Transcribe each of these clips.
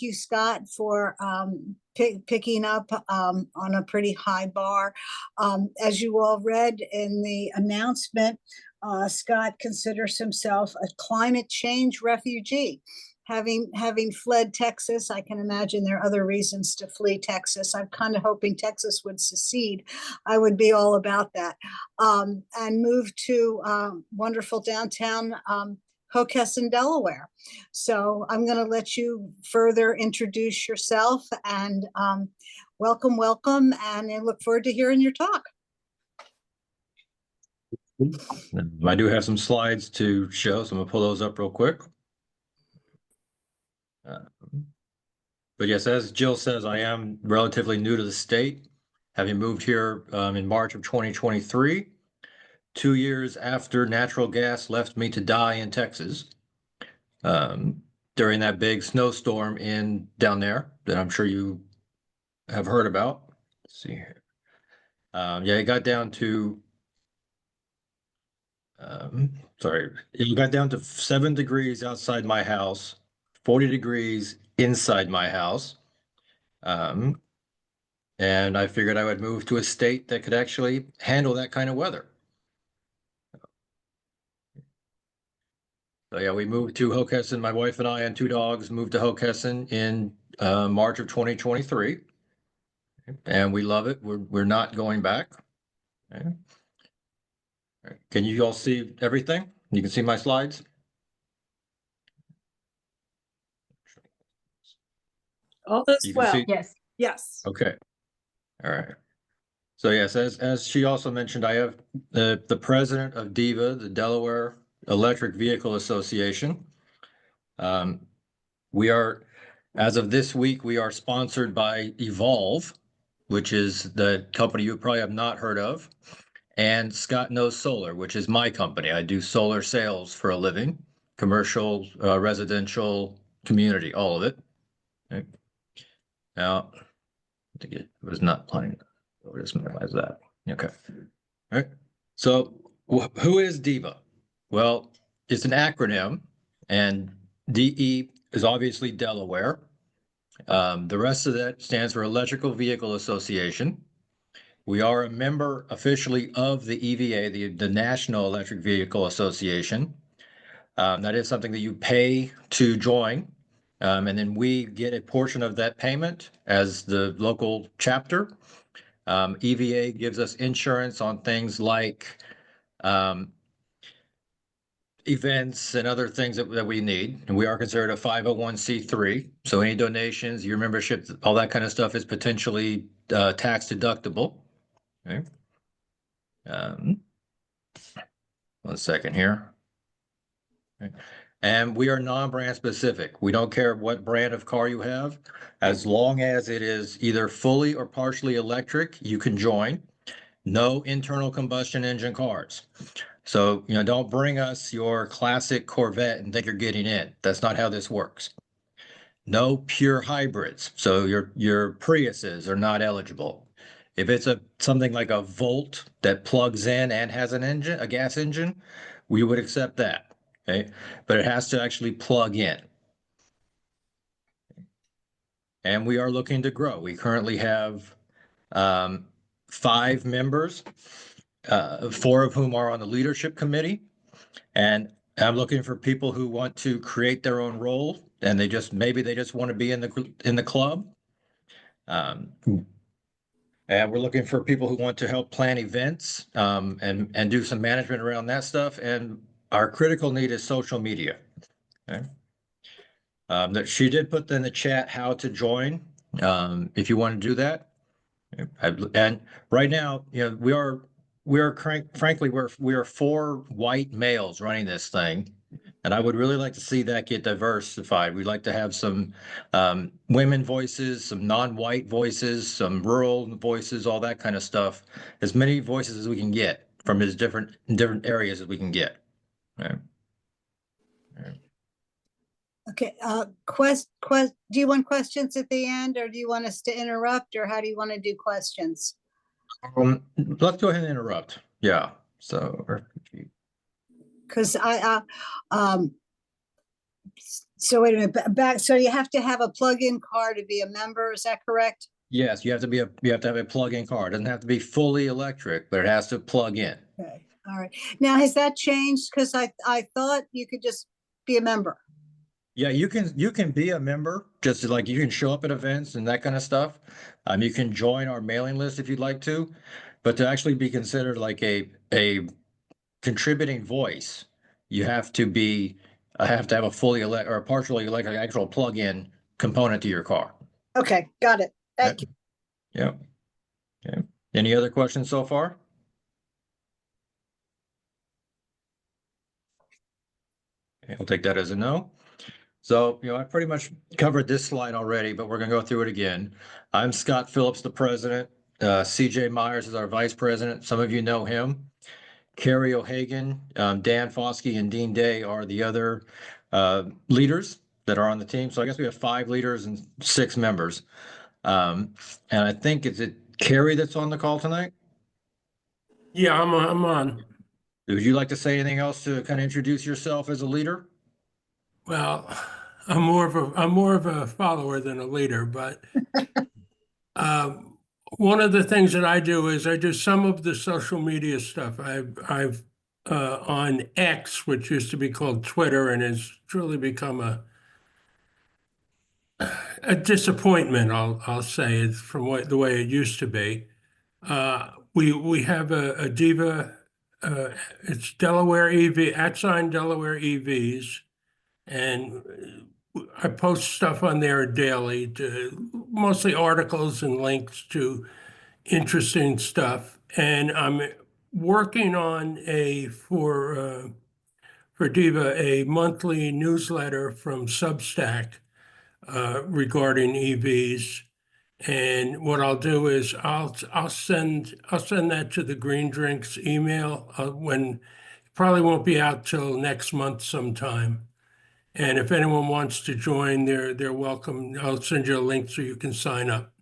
you, Scott, for picking up on a pretty high bar. As you all read in the announcement, Scott considers himself a climate change refugee. Having fled Texas, I can imagine there are other reasons to flee Texas. I'm kind of hoping Texas would secede. I would be all about that. And moved to wonderful downtown Hockessin, Delaware. So I'm going to let you further introduce yourself and welcome, and I look forward to hearing your talk. I do have some slides to show, so I'm going to pull those up real quick. But yes, as Jill says, I am relatively new to the state, having moved here in March of 2023, 2 years after natural gas left me to die in Texas during that big snowstorm down there that I'm sure you have heard about. Let's see here. Yeah, it got down to it got down to 7 degrees outside my house, 40 degrees inside my house. And I figured I would move to a state that could actually handle that kind of weather. So yeah, we moved to Hockessin. My wife and I and 2 dogs moved to Hockessin in March of 2023. And we love it. We're not going back. Okay. Can you all see everything? You can see my slides? All is well. Yes. Yes. Okay. All right. So yes, as she also mentioned, I have the president of DEEVA, the Delaware Electric Vehicle Association. We are, as of this week, we are sponsored by Evolve, which is the company you probably have not heard of, and Scott Knows Solar, which is my company. I do solar sales for a living, commercial, residential, community, all of it. Okay. Now, I think it was not playing. We'll just minimize that. Okay. All right. So who is DEEVA? Well, it's an acronym, and DE is obviously Delaware. The rest of that stands for Electrical Vehicle Association. We are a member officially of the EVA, the National Electric Vehicle Association. That is something that you pay to join. And then we get a portion of that payment as the local chapter. EVA gives us insurance on things like events and other things that we need. And we are considered a 501c3. So any donations, your membership, all that kind of stuff is potentially tax deductible. Okay. 1 second here. Okay. And we are non-brand specific. We don't care what brand of car you have. As long as it is either fully or partially electric, you can join. No internal combustion engine cars. So, don't bring us your classic Corvette and think you're getting in. That's not how this works. No pure hybrids. So your Priuses are not eligible. If it's something like a Volt that plugs in and has an engine, a gas engine, we would accept that. Okay, but it has to actually plug in. And we are looking to grow. We currently have 5 members, 4 of whom are on the leadership committee. And I'm looking for people who want to create their own role, and maybe they just want to be in the club. And we're looking for people who want to help plan events and do some management around that stuff. And our critical need is social media. Okay. That she did put in the chat how to join if you want to do that. And right now, frankly, we are 4 white males running this thing, and I would really like to see that get diversified. We'd like to have some women voices, some non-white voices, some rural voices, all that kind of stuff. As many voices as we can get from as different areas as we can get. Right. Right. Okay. Do you want questions at the end, or do you want us to interrupt, or how do you want to do questions? Let's go ahead and interrupt. Yeah. So, because So wait a minute, back, so you have to have a plug-in car to be a member, is that correct? Yes, you have to have a plug-in car. It doesn't have to be fully electric, but it has to plug in. Okay, all right. Now, has that changed? Because I thought you could just be a member. Yeah, you can be a member, just like you can show up at events and that kind of stuff. You can join our mailing list if you'd like to, but to actually be considered like a contributing voice, you have to have a fully elect or a partially electric actual plug-in component to your car. Okay, got it. Thank you. Yeah. Okay. Any other questions so far? Okay, I'll take that as a no. So, I pretty much covered this slide already, but we're going to go through it again. I'm Scott Phillips, the president. CJ Myers is our vice president. Some of you know him. Carrie O'Hagan, Dan Foskey, and Dean Day are the other leaders that are on the team. So I guess we have 5 leaders and 6 members. And I think, is it Carrie that's on the call tonight? Yeah, I'm on. Would you like to say anything else to kind of introduce yourself as a leader? Well, I'm more of a follower than a leader, but one of the things that I do is I do some of the social media stuff. I've on X, which used to be called Twitter, and has truly become a disappointment. I'll say it from the way it used to be. We have a DEEVA. It's Delaware EV @ Delaware EVs. And I post stuff on there daily, mostly articles and links to interesting stuff. And I'm working on for DEEVA a monthly newsletter from Substack regarding EVs. And what I'll do is I'll send that to the Green Drinks email when probably won't be out till next month sometime. And if anyone wants to join, they're welcome. I'll send you a link so you can sign up.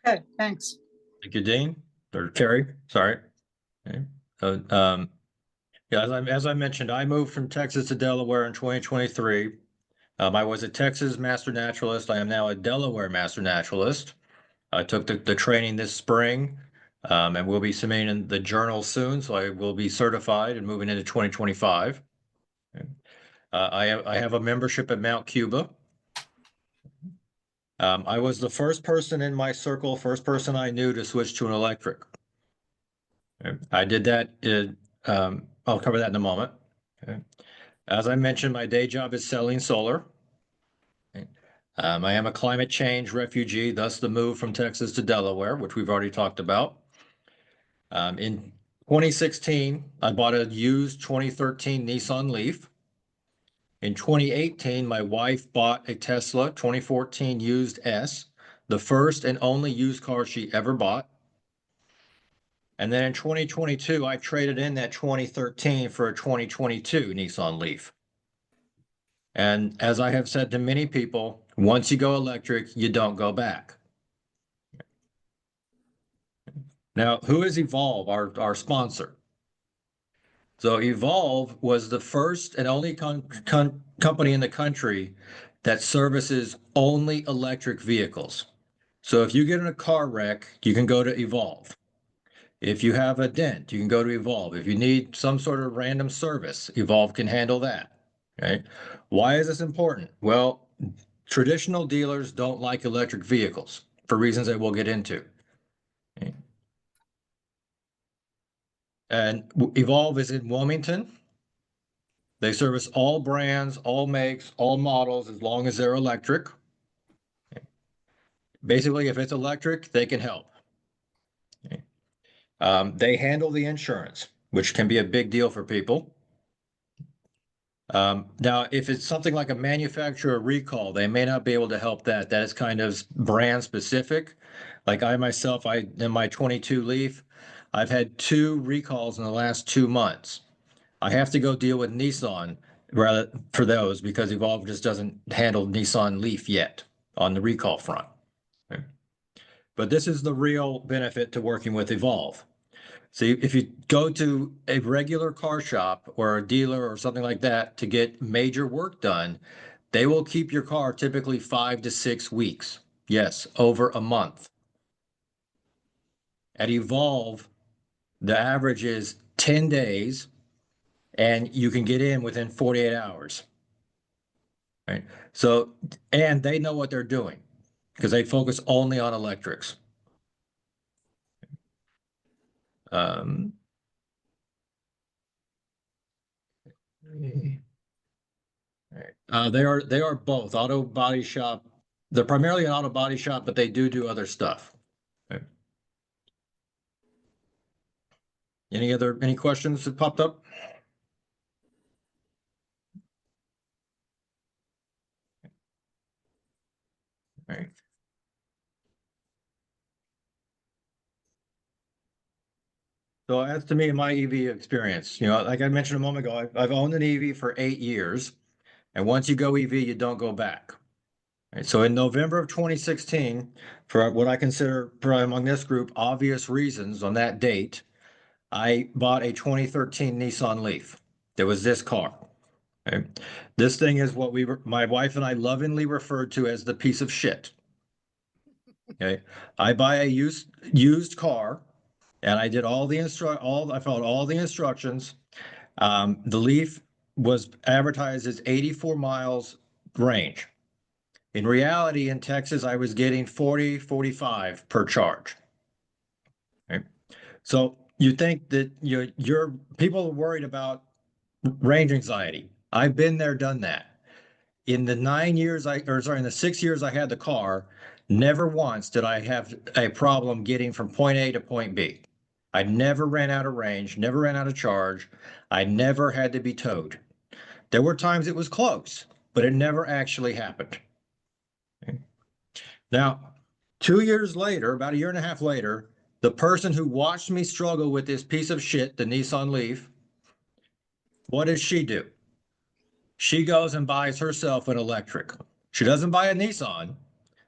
Okay, thanks. Thank you, Dean, or Carrie, sorry. Okay. Yeah, as I mentioned, I moved from Texas to Delaware in 2023. I was a Texas master naturalist. I am now a Delaware master naturalist. I took the training this spring, and we'll be submitting in the journal soon, so I will be certified and moving into 2025. Okay. I have a membership at Mount Cuba. I was the first person in my circle, first person I knew to switch to an electric. Okay. I did that. I'll cover that in a moment. Okay. As I mentioned, my day job is selling solar. Okay. I am a climate change refugee, thus the move from Texas to Delaware, which we've already talked about. In 2016, I bought a used 2013 Nissan Leaf. In 2018, my wife bought a Tesla 2014 used S, the first and only used car she ever bought. And then in 2022, I traded in that 2013 for a 2022 Nissan Leaf. And as I have said to many people, once you go electric, you don't go back. Now, who is Evolve, our sponsor? So Evolve was the first and only company in the country that services only electric vehicles. So if you get in a car wreck, you can go to Evolve. If you have a dent, you can go to Evolve. If you need some sort of random service, Evolve can handle that. Okay. Why is this important? Well, traditional dealers don't like electric vehicles for reasons that we'll get into. Okay. And Evolve is in Wilmington. They service all brands, all makes, all models, as long as they're electric. Okay. Basically, if it's electric, they can help. Okay. They handle the insurance, which can be a big deal for people. Now, if it's something like a manufacturer recall, they may not be able to help that. That is kind of brand specific. Like I myself, in my 22 Leaf, I've had 2 recalls in the last 2 months. I have to go deal with Nissan rather for those because Evolve just doesn't handle Nissan Leaf yet on the recall front. Okay. But this is the real benefit to working with Evolve. So if you go to a regular car shop or a dealer or something like that to get major work done, they will keep your car typically 5 to 6 weeks. Yes, over a month. At Evolve, the average is 10 days and you can get in within 48 hours. Right? So, and they know what they're doing because they focus only on electrics. Um, they are both auto body shop. They're primarily an auto body shop, but they do other stuff. Okay. Any questions that popped up? All right. So as to me, my EV experience, like I mentioned a moment ago, I've owned an EV for 8 years, and once you go EV, you don't go back. Right, so in November of 2016, for what I consider probably among this group obvious reasons on that date, I bought a 2013 Nissan Leaf. There was this car. Okay? This thing is what my wife and I lovingly referred to as the piece of shit. Okay, I buy a used car, and I did I followed all the instructions. The Leaf was advertised as 84 miles range. In reality, in Texas, I was getting 40, 45 per charge. Okay? So you think that your people are worried about range anxiety. I've been there, done that. In the 6 years I had the car, never once did I have a problem getting from point A to point B. I never ran out of range, never ran out of charge. I never had to be towed. There were times it was close, but it never actually happened. Okay. Now, 2 years later, about a year and a half later, the person who watched me struggle with this piece of shit, the Nissan Leaf, what does she do? She goes and buys herself an electric. She doesn't buy a Nissan.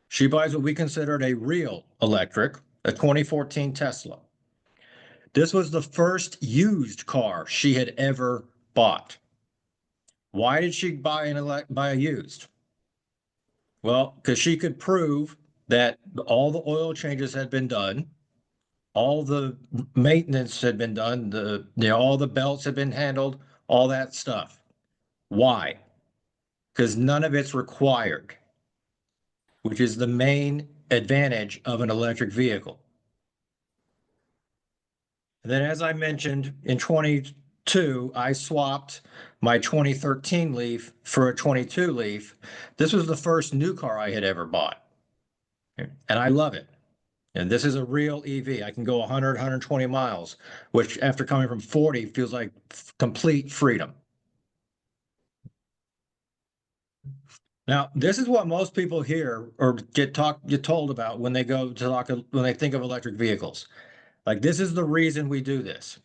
She buys what we considered a real electric, a 2014 Tesla. This was the first used car she had ever bought. Why did she buy a used? Well, because she could prove that all the oil changes had been done, all the maintenance had been done, all the belts had been handled, all that stuff. Why? Because none of it's required, which is the main advantage of an electric vehicle. And then, as I mentioned, in 22, I swapped my 2013 Leaf for a 22 Leaf. This was the first new car I had ever bought, and I love it. And this is a real EV. I can go 100, 120 miles, which after coming from 40 feels like complete freedom. Now, this is what most people hear or get told about when they when they think of electric vehicles. Like, this is the reason we do this.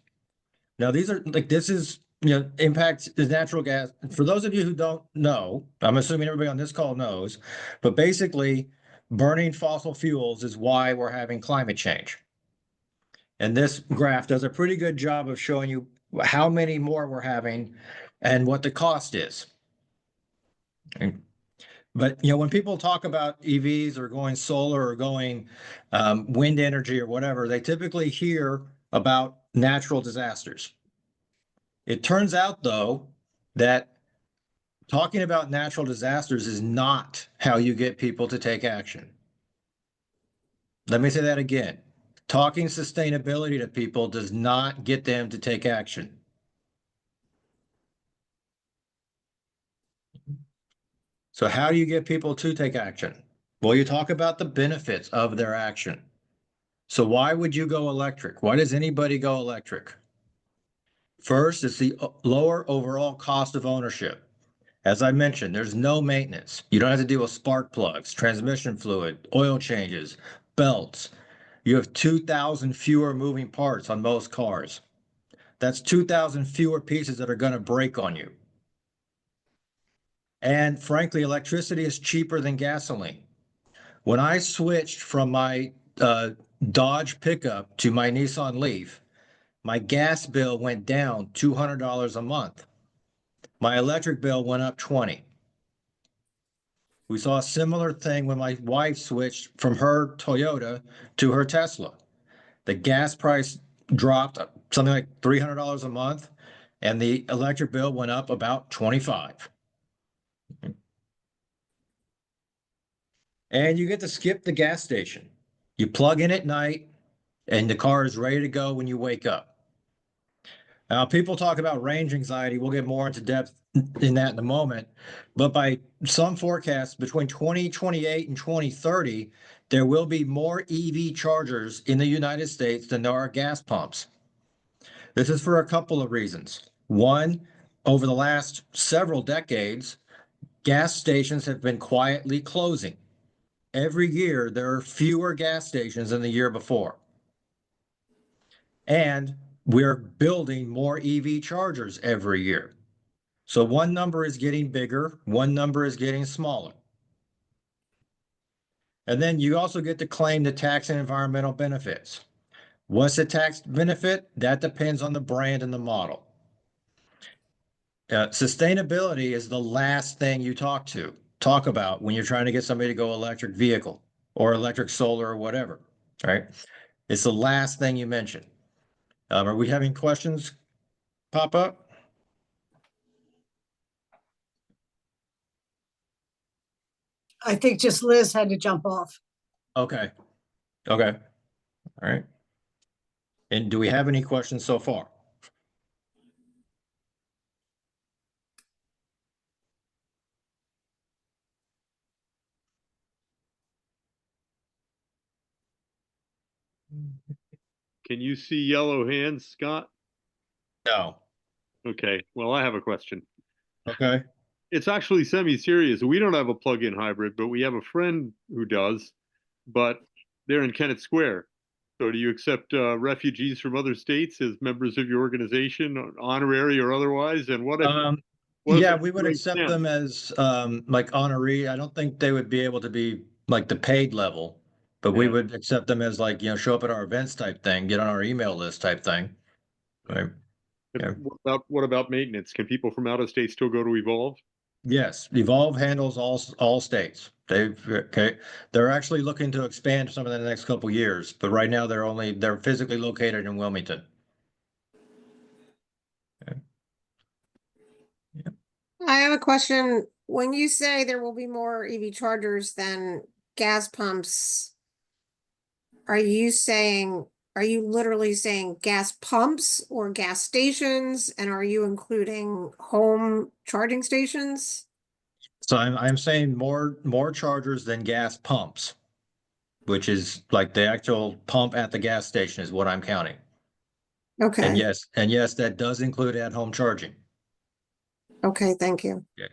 Now, this is, impacts is natural gas. For those of you who don't know, I'm assuming everybody on this call knows, but basically, burning fossil fuels is why we're having climate change. And this graph does a pretty good job of showing you how many more we're having and what the cost is. But when people talk about EVs or going solar or going wind energy or whatever, they typically hear about natural disasters. It turns out, though, that talking about natural disasters is not how you get people to take action. Let me say that again. Talking sustainability to people does not get them to take action. So how do you get people to take action? Well, you talk about the benefits of their action. So why would you go electric? Why does anybody go electric? First, it's the lower overall cost of ownership. As I mentioned, there's no maintenance. You don't have to deal with spark plugs, transmission fluid, oil changes, belts. You have 2,000 fewer moving parts on most cars. That's 2,000 fewer pieces that are going to break on you. And frankly, electricity is cheaper than gasoline. When I switched from my Dodge pickup to my Nissan Leaf, my gas bill went down $200 a month. My electric bill went up 20. We saw a similar thing when my wife switched from her Toyota to her Tesla. The gas price dropped something like $300 a month, and the electric bill went up about 25. And you get to skip the gas station. You plug in at night, and the car is ready to go when you wake up. Now, people talk about range anxiety. We'll get more into depth in that in a moment. But by some forecasts, between 2028 and 2030, there will be more EV chargers in the United States than there are gas pumps. This is for a couple of reasons. One, over the last several decades, gas stations have been quietly closing. Every year, there are fewer gas stations than the year before. And we're building more EV chargers every year. So one number is getting bigger, one number is getting smaller. And then you also get to claim the tax and environmental benefits. What's the tax benefit? That depends on the brand and the model. Sustainability is the last thing you talk about when you're trying to get somebody to go electric vehicle or electric solar or whatever, right? It's the last thing you mention. Are we having questions pop up? I think just Liz had to jump off. Okay. Okay. All right. And do we have any questions so far? Can you see yellow hands, Scott? No. Okay, well, I have a question. Okay. It's actually semi-serious. We don't have a plug-in hybrid, but we have a friend who does, but they're in Kennett Square. So do you accept refugees from other states as members of your organization, honorary or otherwise? And what if Yeah, it we would breaks accept down? them as like honoree. I don't think they would be able to be like the paid level, but we Yeah. would accept them as like, show up at our events type thing, get on our email list type thing. Right. Yeah. What about maintenance? Can people from out of state still go to Evolve? Yes, Evolve handles all states. They're actually looking to expand some of in the next couple years, but right now they're physically located in Wilmington. Okay. Yeah. I have a question. When you say there will be more EV chargers than gas pumps, are you literally saying gas pumps or gas stations? And are you including home charging stations? So I'm saying more chargers than gas pumps, which is like the actual pump at the gas station is what I'm counting. And Okay, yes, that does include at-home charging. okay, thank you. Okay.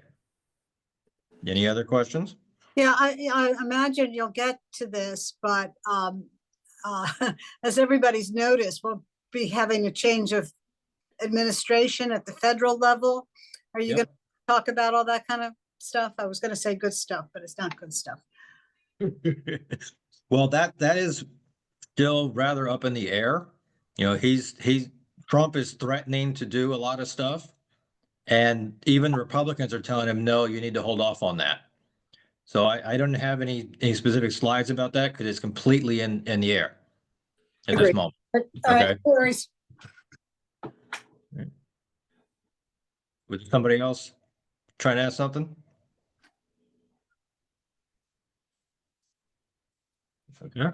Any other questions? Yeah, I imagine you'll get to this, but as everybody's noticed, we'll be having a change of administration at the federal level. Are you Yep. going to talk about all that kind of stuff? I was going to say good stuff, but it's not good stuff. Well, that is still rather up in the air. Trump is threatening to do a lot of stuff, and even Republicans are telling him, no, you need to hold off on that. So I don't have any specific slides about that because it's completely in the air at this Agreed. moment. All right, Okay. no worries. Would somebody else try to ask something? Okay.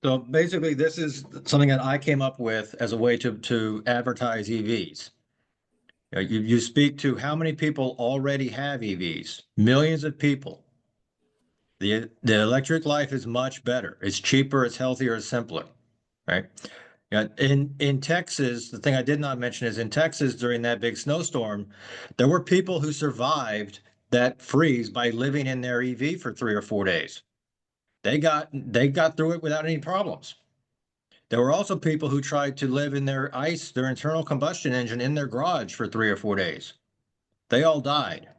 So basically, this is something that I came up with as a way to advertise EVs. You speak to how many people already have EVs, millions of people. The electric life is much better. It's cheaper, it's healthier, it's simpler, right? In Texas, the thing I did not mention is in Texas during that big snowstorm, there were people who survived that freeze by living in their EV for 3 or 4 days. They got through it without any problems. There were also people who tried to live in their internal combustion engine in their garage for 3 or 4 days. They all died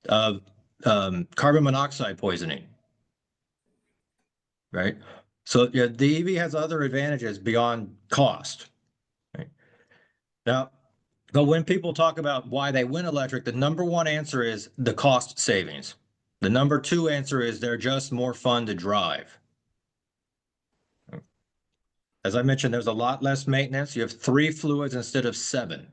of carbon monoxide poisoning, right? So yeah, the EV has other advantages beyond cost. Right? Now, but when people talk about why they win electric, the number one answer is the cost savings. The number two answer is they're just more fun to drive. As I mentioned, there's a lot less maintenance. You have 3 fluids instead of 7.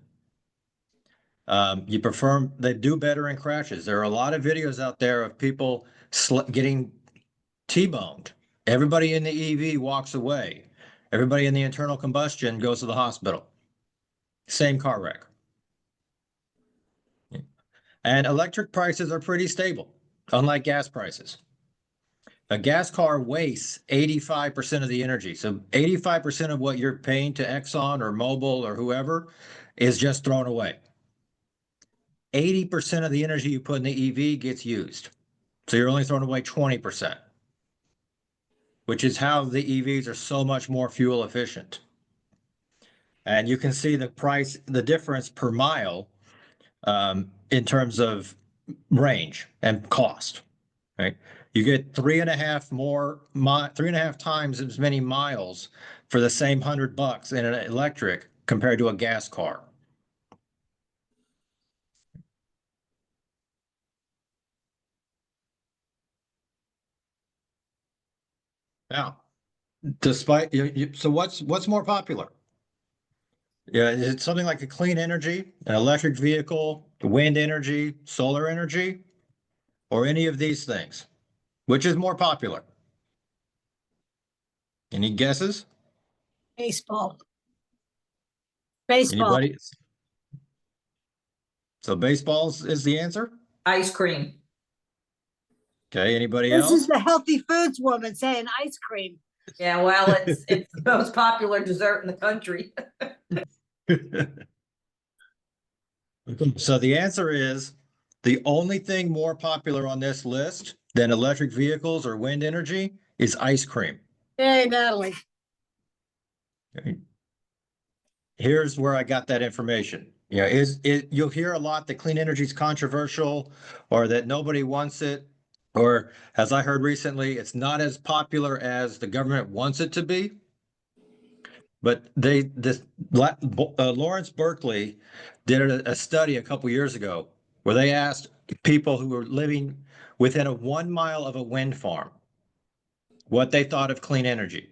They do better in crashes. There are a lot of videos out there of people getting T-boned. Everybody in the EV walks away. Everybody in the internal combustion goes to the hospital. Same car wreck. And electric prices are pretty stable, unlike gas prices. A gas car wastes 85% of the energy. So 85% of what you're paying to Exxon or Mobil or whoever is just thrown away. 80% of the energy you put in the EV gets used. So you're only throwing away 20%, which is how the EVs are so much more fuel efficient. And you can see the difference per mile in terms of range and cost, right? You get 3.5 times as many miles for the same $100 in an electric compared to a gas car. Now, so what's more popular? Yeah, is it something like a clean energy, an electric vehicle, wind energy, solar energy, or any of these things? Which is more popular? Any guesses? Baseball. Baseball. Anybody? So baseballs is the answer? Ice cream. Okay, anybody This is else? the healthy foods woman saying ice cream. Yeah, well, it's the most popular dessert in the country. So the answer is the only thing more popular on this list than electriric vehicles or wind energy is ice cream. Hey, Natalie. Okay. Here's where I got that information. You'll hear a lot that clean energy is controversial or that nobody wants it, or as I heard recently, it's not as popular as the government wants it to be. But Lawrence Berkeley did a study a couple years ago where they asked people who were living within a 1 mile of a wind farm what they thought of clean energy.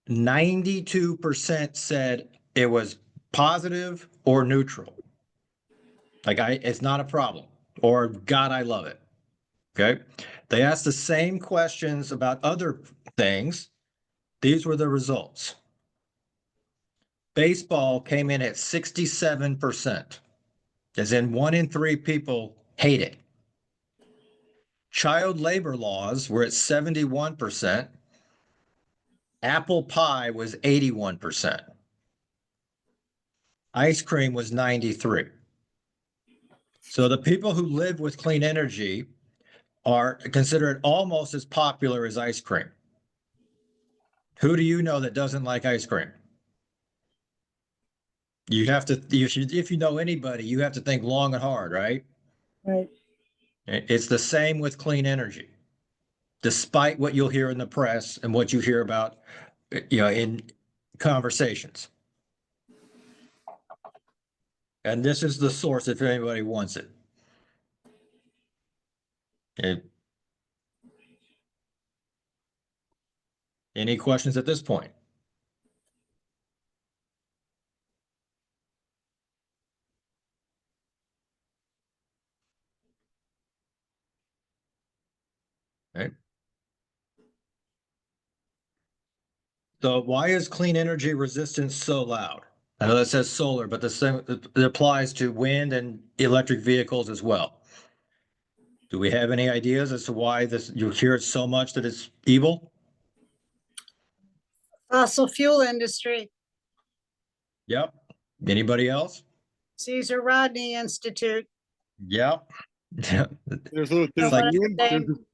92% said it was positive or neutral. It's not a problem, or God, I love it. Okay. They asked the same questions about other things. These were the results. Baseball came in at 67%, as in 1 in 3 people hate it. Child labor laws were at 71%. Apple pie was 81%. Ice cream was 93%. So the people who live with clean energy are considered almost as popular as ice cream. Who do you know that doesn't like ice cream? If you know anybody, you have to think long and hard, right? Right. It's the same with clean energy. Despite what you'll hear in the press and what you hear about, in conversations. And this is the source if anybody wants it. Okay. Any questions at this point? Okay. So why is clean energy resistance so loud? I know that says solar, but the same it applies to wind and electric vehicles as well. Do we have any ideas as to why you hear it so much that it's evil? Fossil fuel industry. Yep. Anybody else? Caesar Rodney Institute. Yep. There's like a wind, saying-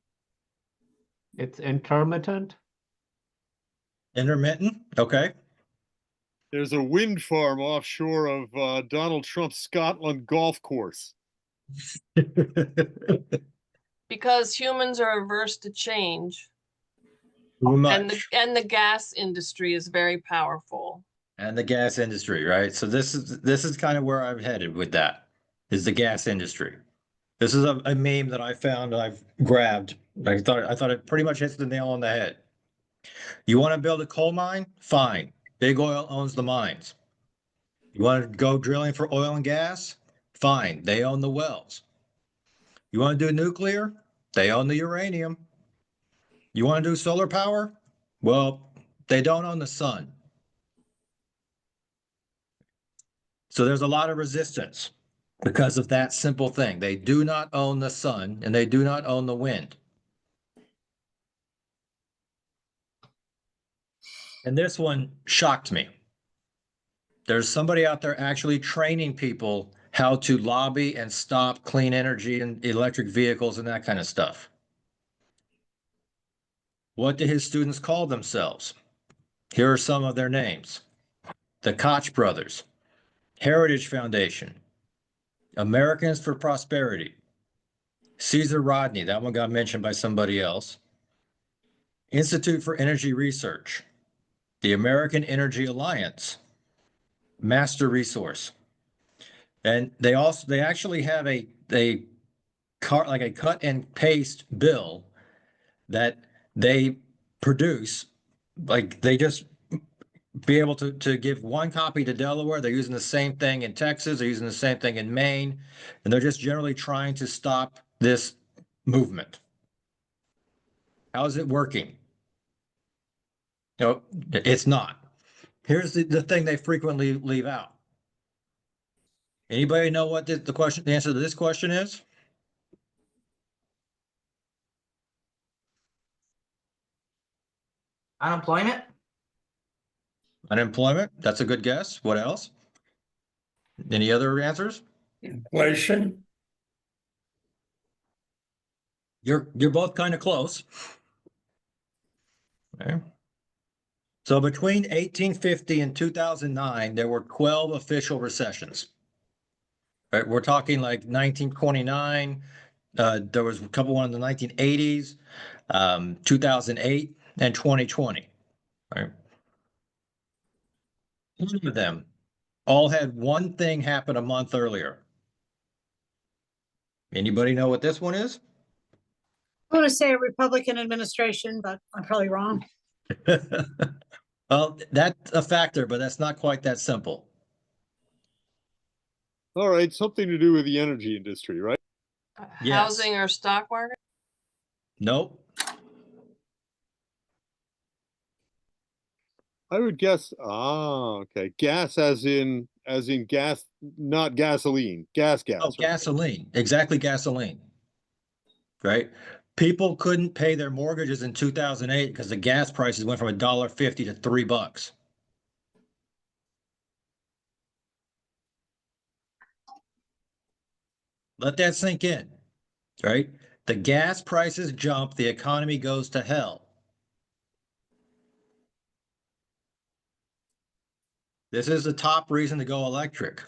It's intermittent. Intermittent. Okay. there's a wind farm offshore of Donald Trump's Scotland golf course. Because humans are averse to change. Too And much. the gas industry is very powerful. And the gas industry, right? So this is kind of where I'm headed with that, is the gas industry. This is a meme that I found, I've grabbed. I thought it pretty much hits the nail on the head. You want to build a coal mine? Fine. Big oil owns the mines. You want to go drilling for oil and gas? Fine. They own the wells. You want to do nuclear? They own the uranium. You want to do solar power? Well, they don't own the sun. So there's a lot of resistance because of that simple thing. They do not own the sun and they do not own the wind. And this one shocked me. There's somebody out there actually training people how to lobby and stop clean energy and electric vehicles and that kind of stuff. What do his students call themselves? Here are some of their names: the Koch brothers, Heritage Foundation, Americans for Prosperity, Caesar Rodney, that one got mentioned by somebody else, Institute for Energy Research, the American Energy Alliance, Master Resource. And they actually have a cut and paste bill that they produce. Like, they just be able to give one copy to Delaware. They're using the same thing in Texas. They're using the same thing in Maine. And they're just generally trying to stop this movement. How is it working? No, it's not. Here's the thing they frequently leave out. Anybody know what the answer to this question is? Unemployment? Unemployment. That's a good guess. What else? Any other answers? Inflation. You're both kind of close. Okay. So between 1850 and 2009, there were 12 official recessions. Right? We're talking like 1929. There was a couple one in the 1980s, 2008, and 2020. Right? Each of them all had one thing happen a month earlier. Anybody know what this one is? I want to say a Republican administration, but I'm probably wrong. Well, that's a factor, but that's not quite that simple. All right, something to do with the energy industry, right? Yes. Housing or stock market? Nope. I would guess, okay. Gas as in gas, not gasoline, gas. Oh, Right? gasoline. Exactly, gasoline. Right? People couldn't pay their mortgages in 2008 because the gas prices went from $1.50 to $3. Let that sink in, right? The gas prices jump, the economy goes to hell. This is the top reason to go electric.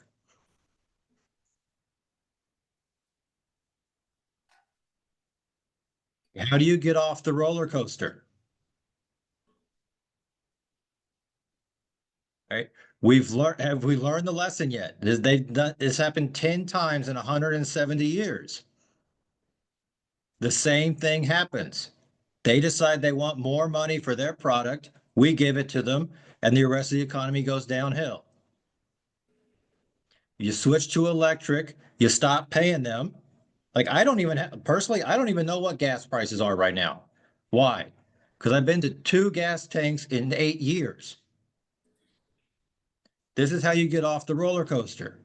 How do you get off the roller coaster? Right? Have we learned the lesson yet? This happened 10 times in 170 years. The same thing happens. They decide they want more money for their product. We give it to them, and the rest of the economy goes downhill. You switch to electric, you stop paying them. Like, personally, I don't even know what gas prices are right now. Why? Because I've been to 2 gas tanks in 8 years. This is how you get off the roller coaster.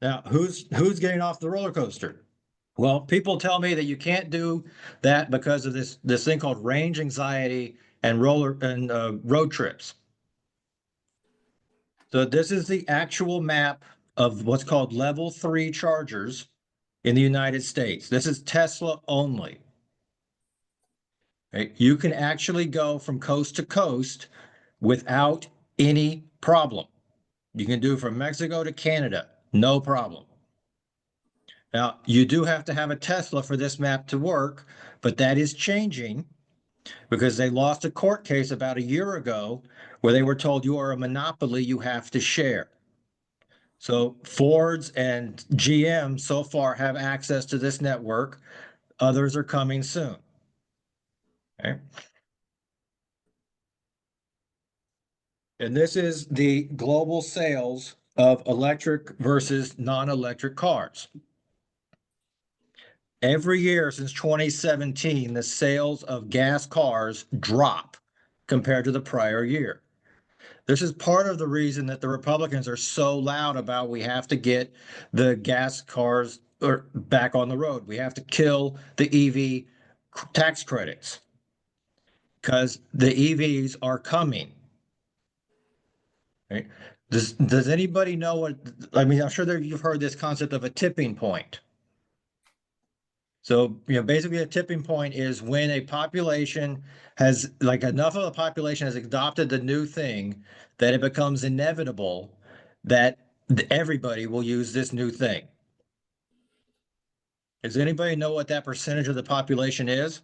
Now, who's getting off the roller coaster? Well, people tell me that you can't do that because of this thing called range anxiety and road trips. So this is the actual map of what's called level 3 chargers in the United States. This is Tesla only. Right? You can actually go from coast to coast without any problem. You can do from Mexico to Canada, no problem. Now, you do have to have a Tesla for this map to work, but that is changing because they lost a court case about a year ago where they were told you are a monopoly, you have to share. So Fords and GM so far have access to this network. Others are coming soon. Okay. And this is the global sales of electric versus non-electric cars. Every year since 2017, the sales of gas cars drop compared to the prior year. This is part of the reason that the Republicans are so loud about we have to get the gas cars back on the road. We have to kill the EV tax credits because the EVs are coming. Right? Does anybody know what, I mean, I'm sure that you've heard this concept of a tipping point. So, basically a tipping point is when a population has, like enough of the population has adopted the new thing that it becomes inevitable that everybody will use this new thing. Does anybody know what that percentage of the population is?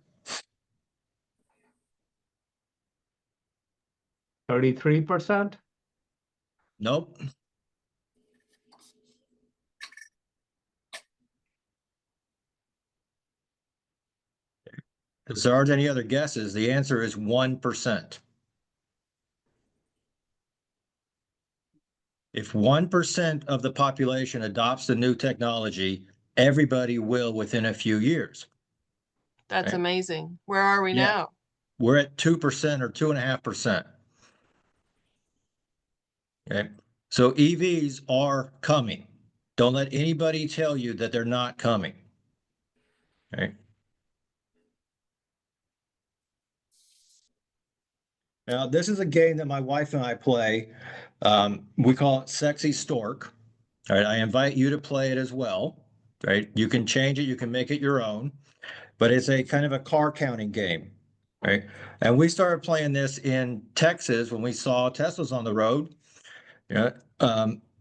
33%? Nope. If there aren't any other guesses, the answer is 1%. If 1% of the population adopts the new technology, everybody will within a few years. That's Okay. amazing. Where are we Yeah. now? We're at 2% or 2.5%. Okay. So EVs are coming. Don't let anybody tell you that they're not coming. Okay. Now, this is a game that my wife and I play. We call it Sexy Stork. All right. I invite you to play it as well. Right. You can change it. You can make it your own, but it's a kind of a car counting game. Right. And we started playing this in Texas when we saw Teslas on the road. Yeah.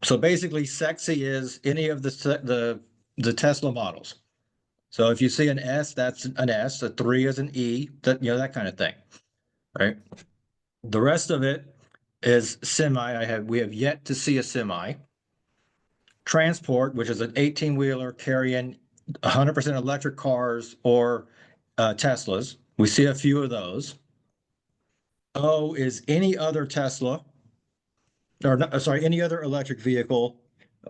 So basically, sexy is any of the Tesla models. So if you see an S, that's an S. A 3 is an E. That kind of thing, right? The rest of it is semi. We have yet to see a semi. Transport, which is an 18-wheeler carrying 100% electric cars or Teslas. We see a few of those. O is any other Tesla. Or not, sorry, any other electric vehicle.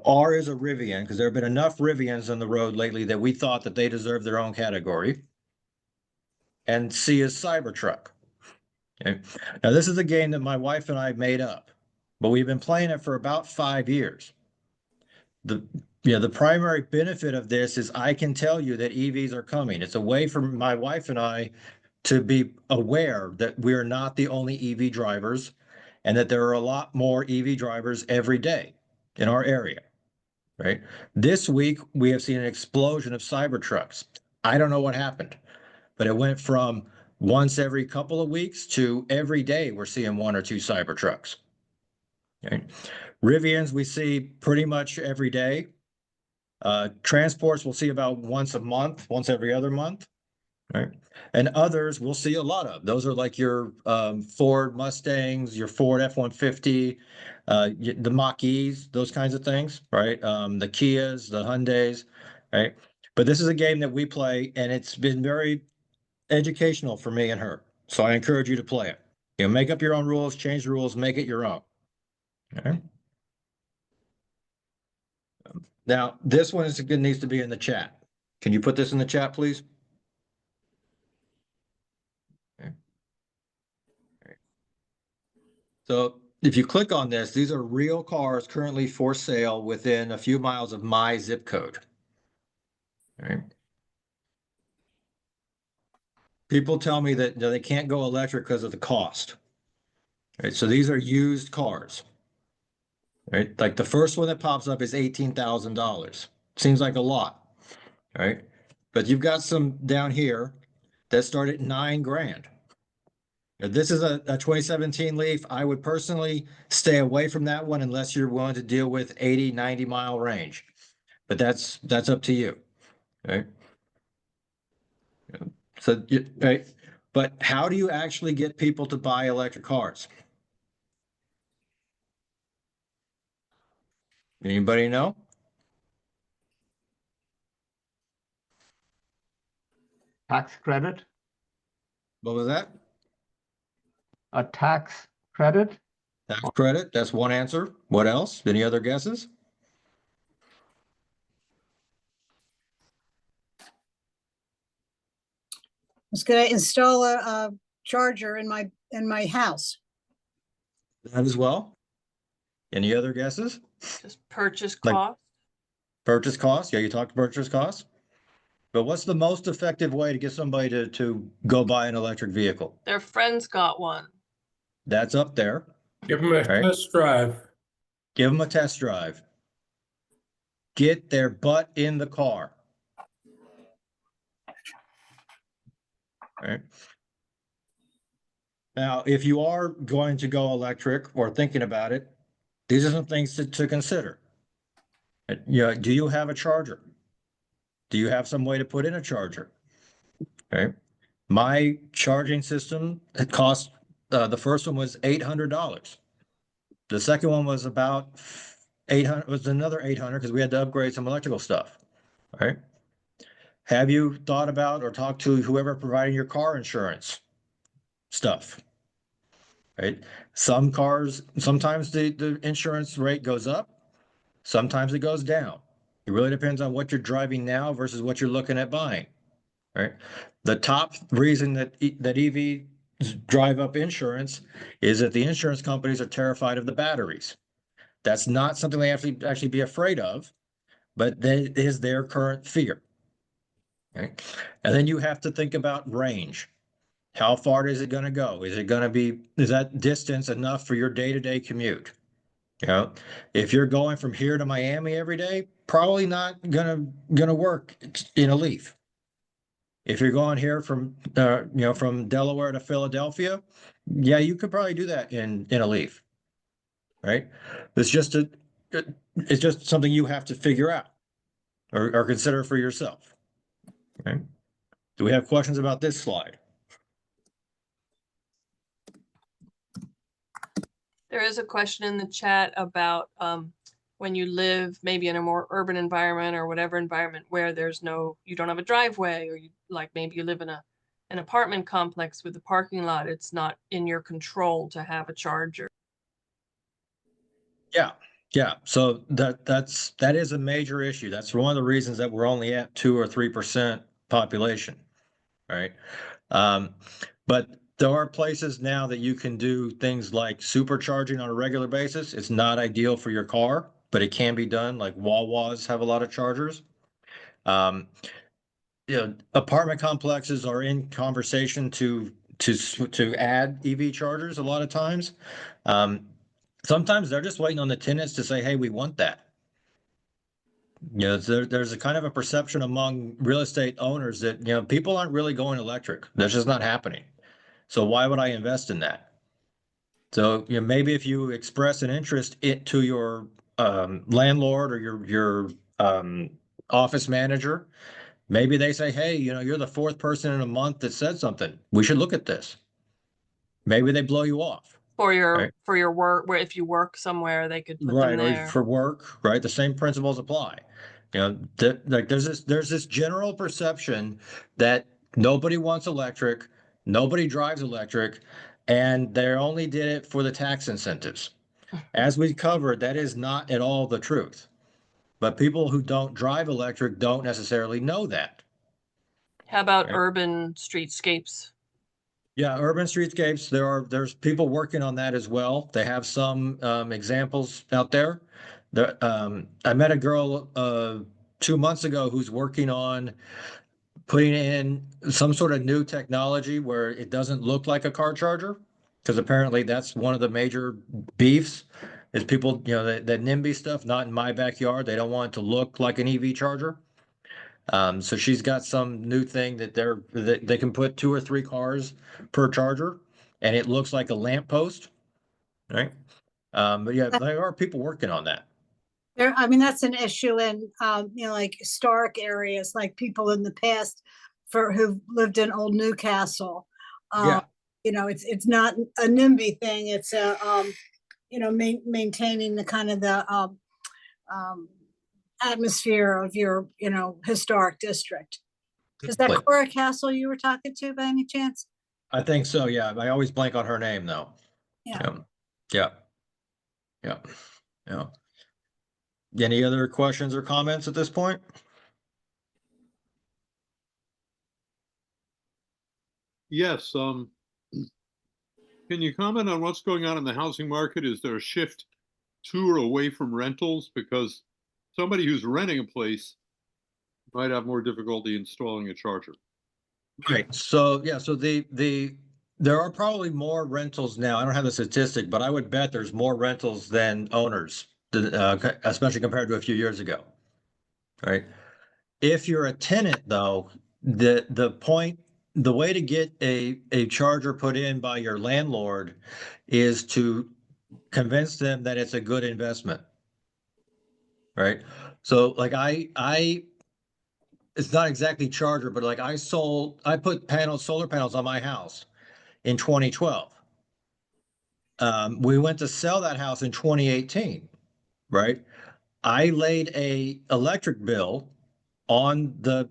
R is a Rivian, because there have been enough Rivians on the road lately that we thought that they deserve their own category. And C is Cybertruck. Okay. Now, this is a game that my wife and I made up, but we've been playing it for about 5 years. The primary benefit of this is I can tell you that EVs are coming. It's a way for my wife and I to be aware that we are not the only EV drivers and that there are a lot more EV drivers every day in our area, right? This week, we have seen an explosion of Cybertrucks. I don't know what happened, but it went from once every couple of weeks to every day we're seeing 1 or 2 Cybertrucks. Okay. Rivians we see pretty much every day. Transports we'll see about once a month, once every other month. Right. And others we'll see a lot of. Those are like your Ford Mustangs, your Ford F-150, the Mach-E's, those kinds of things, right? The Kias, the Hyundais, right? But this is a game that we play, and it's been very educational for me and her. So I encourage you to play it. Make up your own rules, change the rules, make it your own. Okay. Now, this one needs to be in the chat. Can you put this in the chat, please? So if you click on this, these are real cars currently for sale within a few miles of my zip code. All right. People tell me that they can't go electric because of the cost. Right. So these are used cars. Right. Like the first one that pops up is $18,000. Seems like a lot. Right. But you've got some down here that start at $9,000. This is a 2017 Leaf. I would personally stay away from that one unless you're willing to deal with 80, 90 mile range. But that's up to you. right? Yeah. So, right, but how do you actually get people to buy electric cars? Anybody know? Tax credit? What was that? A tax credit? Tax credit, that's one answer. What else? Any other guesses? I was gonna install a charger in my house. That as well. Any other guesses? Just purchase Like- cost. Purchase cost? Yeah, you talked purchase cost. But what's the most effective way to get somebody to go buy an electric vehicle? Their friends got one. That's up there. Give them a Right. test drive. Give them a test drive. Get their butt in the car. Right. Now, if you are going to go electric or thinking about it, these are some things to consider. Do you have a charger? Do you have some way to put in a charger? Okay. My charging system, it cost, the first one was $800. The second one was about 800, was another 800 because we had to upgrade some electrical stuff. Right. Have you thought about or talked to whoever providing your car insurance stuff? Right. Some cars, sometimes the insurance rate goes up, sometimes it goes down. It really depends on what you're driving now versus what you're looking at buying. Right. The top reason that EVs drive up insurance is that the insurance companies are terrified of the batteries. That's not something they have to actually be afraid of, but that is their current fear. Okay. And then you have to think about range. How far is it going to go? Is that distance enough for your day-to-day commute? You know, if you're going from here to Miami every day, probably not gonna work in a Leaf. If you're going here from from Delaware to Philadelphia, yeah, you could probably do that in a Leaf, right? It's just something you have to figure out or consider for yourself. Okay. Do we have questions about this slide? There is a question in the chat about when you live maybe in a more urban environment or whatever environment where you don't have a driveway, or maybe you live in an apartment complex with a parking lot, it's not in your control to have a charger. Yeah. So that is a major issue. That's one of the reasons that we're only at 2 or 3% population, right? But there are places now that you can do things like supercharging on a regular basis. It's not ideal for your car, but it can be done. Like Wawa's have a lot of chargers. Apartment complexes are in conversation to add EV chargers a lot of times. Sometimes they're just waiting on the tenants to say, "Hey, we want that." There's a kind of a perception among real estate owners that people aren't really going electric. That's just not happening. So why would I invest in that? So maybe if you express an interest to your landlord or your office manager, maybe they say, "Hey, you're the fourth person in a month that said something. We should look at this." Maybe they blow you off. For Right. your work, where if you work somewhere, they could put them Right, or there. for work, right? The same principles apply. Like there's this general perception that nobody wants electric, nobody drives electric, and they only did it for the tax incentives. As we covered, that is not at all the truth. But people who don't drive electric don't necessarily know that. How about Right. urban streetscapes? Yeah, urban streetscapes, there's people working on that as well. They have some examples out there. I met a girl 2 months ago who's working on putting in some sort of new technology where it doesn't look like a car charger, because apparently that's one of the major beefs is people, that NIMBY stuff, not in my backyard. They don't want it to look like an EV charger. So she's got some new thing that they can put 2 or 3 cars per charger, and it looks like a lamppost, right? But yeah, there are people working on that. There, I mean, that's an issue in, like historic areas, like people in the past who've lived in Old Newcastle. Yeah. It's not a NIMBY thing. It's maintaining the kind of the atmosphere of your, historic district. Is that Like, Cora Castle you were talking to by any chance? I think so, yeah. I always blank on her name though. Yeah. Yeah. Yeah. Yeah. Any other questions or comments at this point? Yes, can you comment on what's going on in the housing market? Is there a shift to or away from rentals? Because somebody who's renting a place might have more difficulty installing a charger. Right. So yeah, so there are probably more rentals now. I don't have the statistic, but I would bet there's more rentals than owners, especially compared to a few years ago. Right. If you're a tenant, though, the way to get a charger put in by your landlord is to convince them that it's a good investment. Right. So like it's not exactly charger, but like I put solar panels on my house in 2012. We went to sell that house in 2018, right? I laid a electric bill on the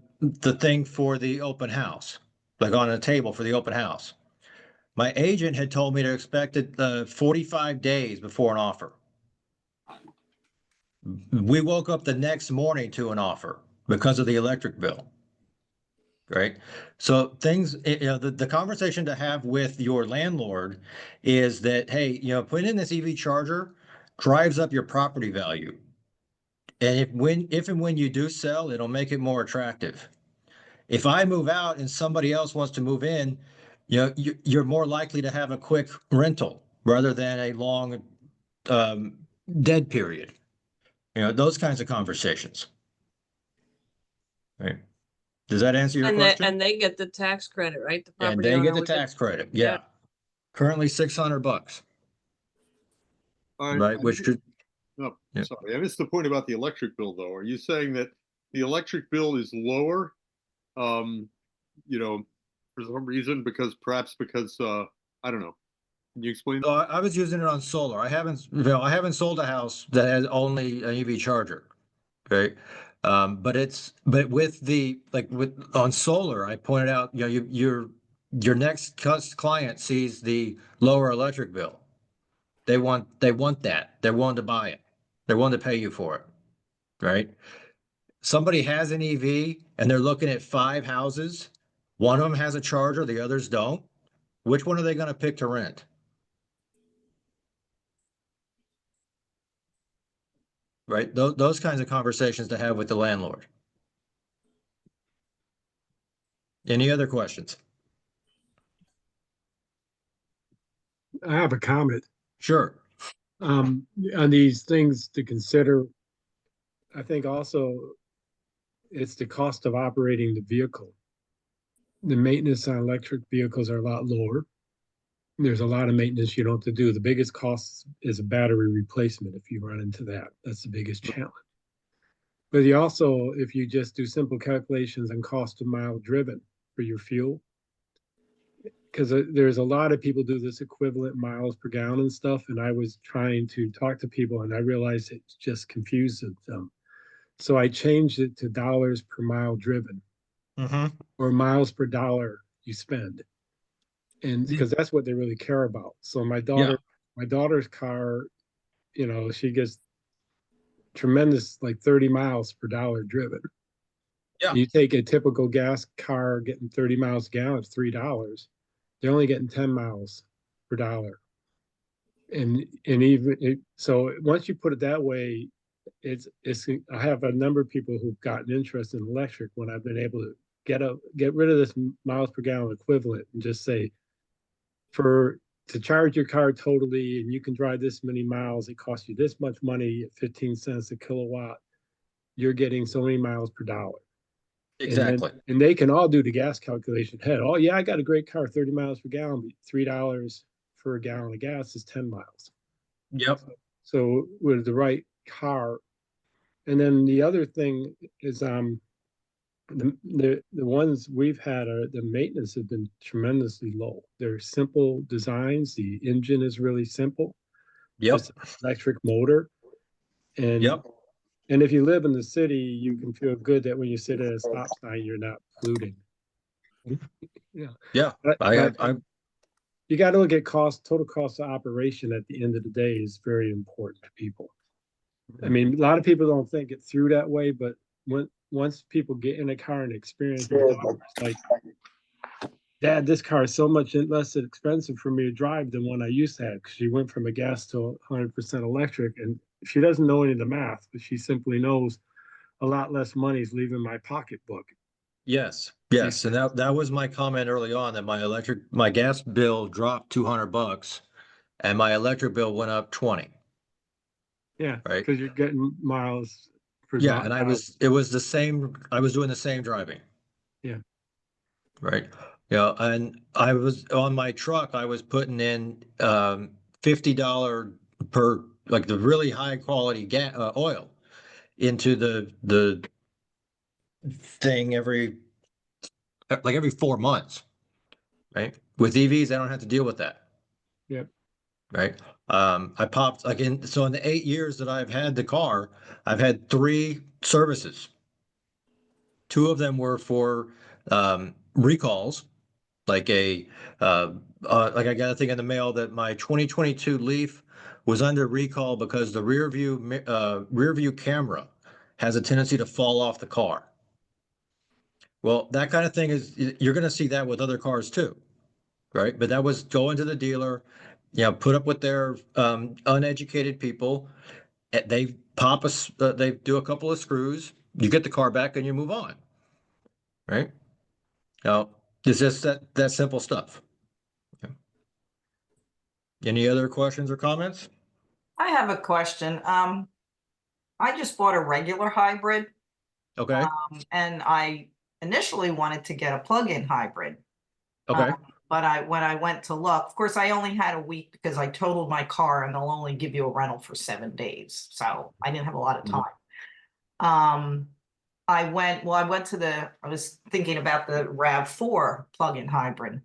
thing for the open house, like on a table for the open house. My agent had told me to expect it 45 days before an offer. We woke up the next morning to an offer because of the electric bill. Right. So the conversation to have with your landlord is that, hey, putting in this EV charger drives up your property value. And if and when you do sell, it'll make it more attractive. If I move out and somebody else wants to move in, you're more likely to have a quick rental rather than a long dead period. Those kinds of conversations. Right. Does that answer your question? And they get the tax credit, right? The And property they owner get the would get- tax credit. Yeah. Currently $600, All right? Which should, no, Yeah. sorry, I missed the point about the electric bill, though. Are you saying that the electric bill is lower, for some reason, because I don't know. Can you explain? so I was using it on solar. I haven't sold a house that has only an EV charger. Okay. But on solar, I pointed out, your next client sees the lower electric bill. They want that. They're willing to buy it. They're willing to pay you for it. Right. Somebody has an EV and they're looking at 5 houses. One of them has a charger, the others don't. Which one are they going to pick to rent? Right? Those kinds of conversations to have with the landlord. Any other questions? I have a comment Sure. on these things to consider. I think also it's the cost of operating the vehicle. The maintenance on electric vehicles are a lot lower. There's a lot of maintenance you don't have to do. The biggest cost is a battery replacement if you run into that. That's the biggest challenge. But you also, if you just do simple calculations on cost of mile driven for your fuel, because there's a lot of people do this equivalent miles per gallon and stuff. And I was trying to talk to people and I realized it just confuses them. So I changed it to dollars per mile driven or miles per dollar you spend. And because that's what they really care about. So my daughter's car, she gets tremendous, like 30 miles per dollar driven. Yeah. You take a typical gas car getting 30 miles a gallon, it's $3. They're only getting 10 miles per dollar. And so once you put it that way, I have a number of people who've gotten interested in electric when I've been able to get rid of this miles per gallon equivalent and just say, to charge your car totally and you can drive this many miles, it costs you this much money at 15 cents a kilowatt. You're getting so many miles per dollar. Exactly. And they can all do the gas calculation head. Oh yeah, I got a great car, 30 miles per gallon, but $3 for a gallon of gas is 10 miles. Yep. So with the right car, And then the other thing is, the ones we've had are the maintenance have been tremendously low. They're simple designs. The engine is really simple, Yep, just an electric motor. And yep, and if you live in the city, you can feel good that when you sit at a stop sign, you're not polluting. Yeah. yeah. But, I but have, you got to look at total cost of operation at the end of the day is very important to people. I mean, a lot of people don't think it through that way, but once people get in a car and experience it, it's like, Dad, this car is so much less expensive for me to drive than one I used to have, because she went from a gas to 100% electric, and she doesn't know any of the math, but she simply knows a lot less money is leaving my pocketbook. yes, yes, and that was my comment early on, that my gas bill dropped $200 and my electric bill went up 20, Yeah, right? because you're getting miles per Yeah, and mile. it was the same, I was doing the same driving. Yeah. Right. Yeah, and I was on my truck, I was putting in $50 per, like, the really high quality oil into the thing every 4 months, right? With EVs, I don't have to deal with that. Yep. Right. I popped so in the 8 years that I've had the car, I've had 3 services. 2 of them were for recalls, like like I got a thing in the mail that my 2022 Leaf was under recall because the rear view camera has a tendency to fall off the car. Well, that kind of thing you're going to see that with other cars too, right? But that was going to the dealer, put up with their uneducated people. They they do a couple of screws, you get the car back, and you move on, right? Now, it's just that simple stuff. Any other questions or comments? I have a question. I just bought a regular hybrid, Okay, and I initially wanted to get a plug-in hybrid. okay, But when I went to look, of course, I only had a week because I totaled my car and they'll only give you a rental for 7 days. So I didn't have a lot of time. I was thinking about the RAV4 plug-in hybrid.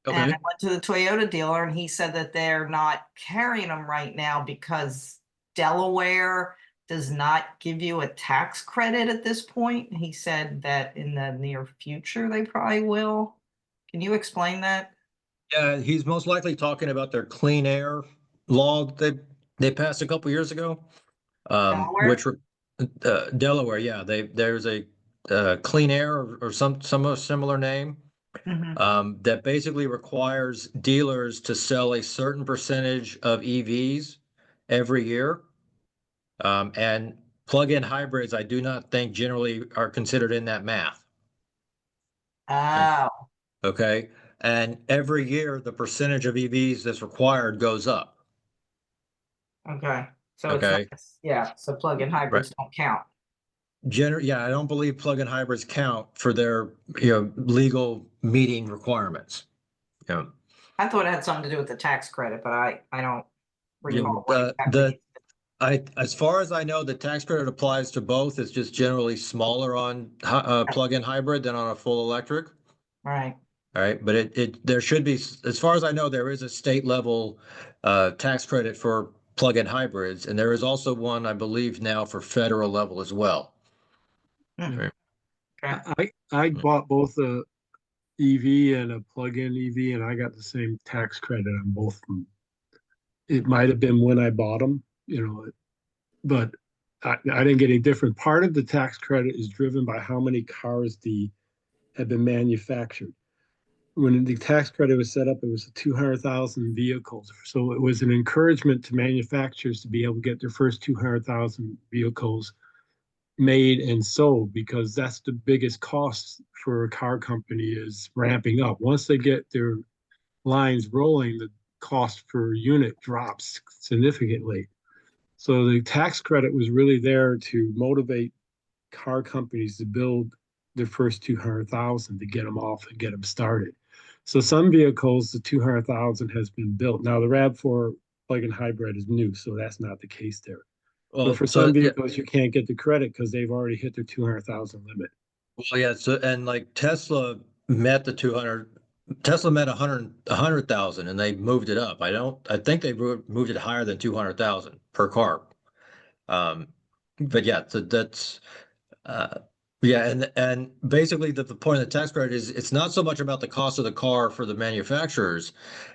And I okay. went to the Toyota dealer and he said that they're not carrying them right now because Delaware does not give you a tax credit at this point. He said that in the near future, they probably will. Can you explain that? Yeah, he's most likely talking about their clean air law they passed a couple years ago, Delaware? which were Delaware. Yeah, there's a clean air or some similar name that basically requires dealers to sell a certain percentage of EVs every year, and plug-in hybrids, I do not think generally are considered in that math. Oh, Okay. And every year, the percentage of EVs that's required goes up. okay. So it's Okay. not, yeah, so plug-in hybrids don't count. Yeah, I don't believe plug-in hybrids count for their, legal meeting requirements. Yeah. I thought it had something to do with the tax credit, but I don't Yeah, recall what exactly. as far as I know, the tax credit applies to both. It's just generally smaller on plug-in hybrid than on a full electric. Right. All right, but there should be, as far as I know, there is a state level tax credit for plug-in hybrids, and there is also one, I believe, now for federal level as well. Okay. I bought both a EV and a plug-in EV, and I got the same tax credit on both of them. It might have been when I bought them, but I didn't get any different. Part of the tax credit is driven by how many cars have been manufactured. When the tax credit was set up, it was 200,000 vehicles. So it was an encouragement to manufacturers to be able to get their first 200,000 vehicles made and sold, because that's the biggest cost for a car company is ramping up. Once they get their lines rolling, the cost per unit drops significantly. So the tax credit was really there to motivate car companies to build their first 200,000 to get them off and get them started. So some vehicles, the 200,000 has been built. Now the RAV4 plug-in hybrid is new, so that's not the case there. Well, But for so, some yeah, vehicles, you can't get the credit because they've already hit their 200,000 limit. well, yeah, so, and like Tesla met the 200, Tesla met 100,000 and they moved it up. I think they moved it higher than 200,000 per car. But yeah, so that's, uh, yeah, and basically the point of the tax credit is it's not so much about the cost of the car for the manufacturers.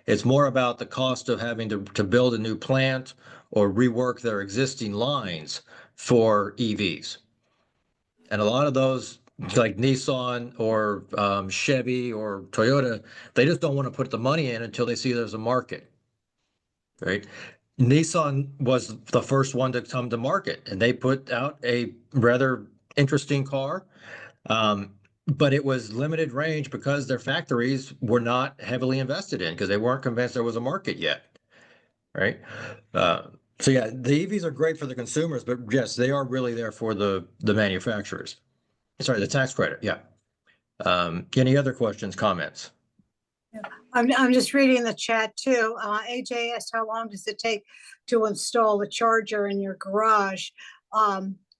It's more about the cost of having to build a new plant or rework their existing lines for EVs. And a lot of those, like Nissan or Chevy or Toyota, they just don't want to put the money in until they see there's a market, right? Nissan was the first one to come to market, and they put out a rather interesting car, but it was limited range because their factories were not heavily invested in because they weren't convinced there was a market yet, right? So yeah, the EVs are great for the consumers, but yes, they are really there for the manufacturers. Sorry, the tax credit, yeah. Any other questions, comments? I'm just reading the chat too. AJ asked how long does it take to install a charger in your garage?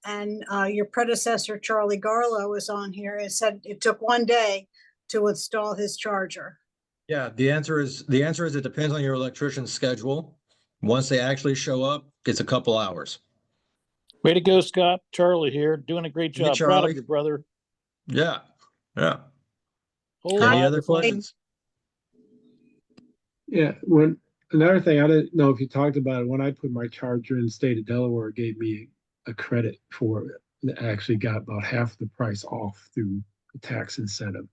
And your predecessor, Charlie Garlow, is on here and said it took 1 day to install his charger. Yeah, the answer is it depends on your electrician's schedule. Once they actually show up, it's a couple hours. Way to go, Scott. Charlie here, doing a great Hey, job. Proud Charlie. of you, brother. Yeah, yeah. Hold Any on. other questions? Yeah, another thing, I didn't know if you talked about it, when I put my charger in the state of Delaware, it gave me a credit for it. I actually got about half the price off through the tax incentive.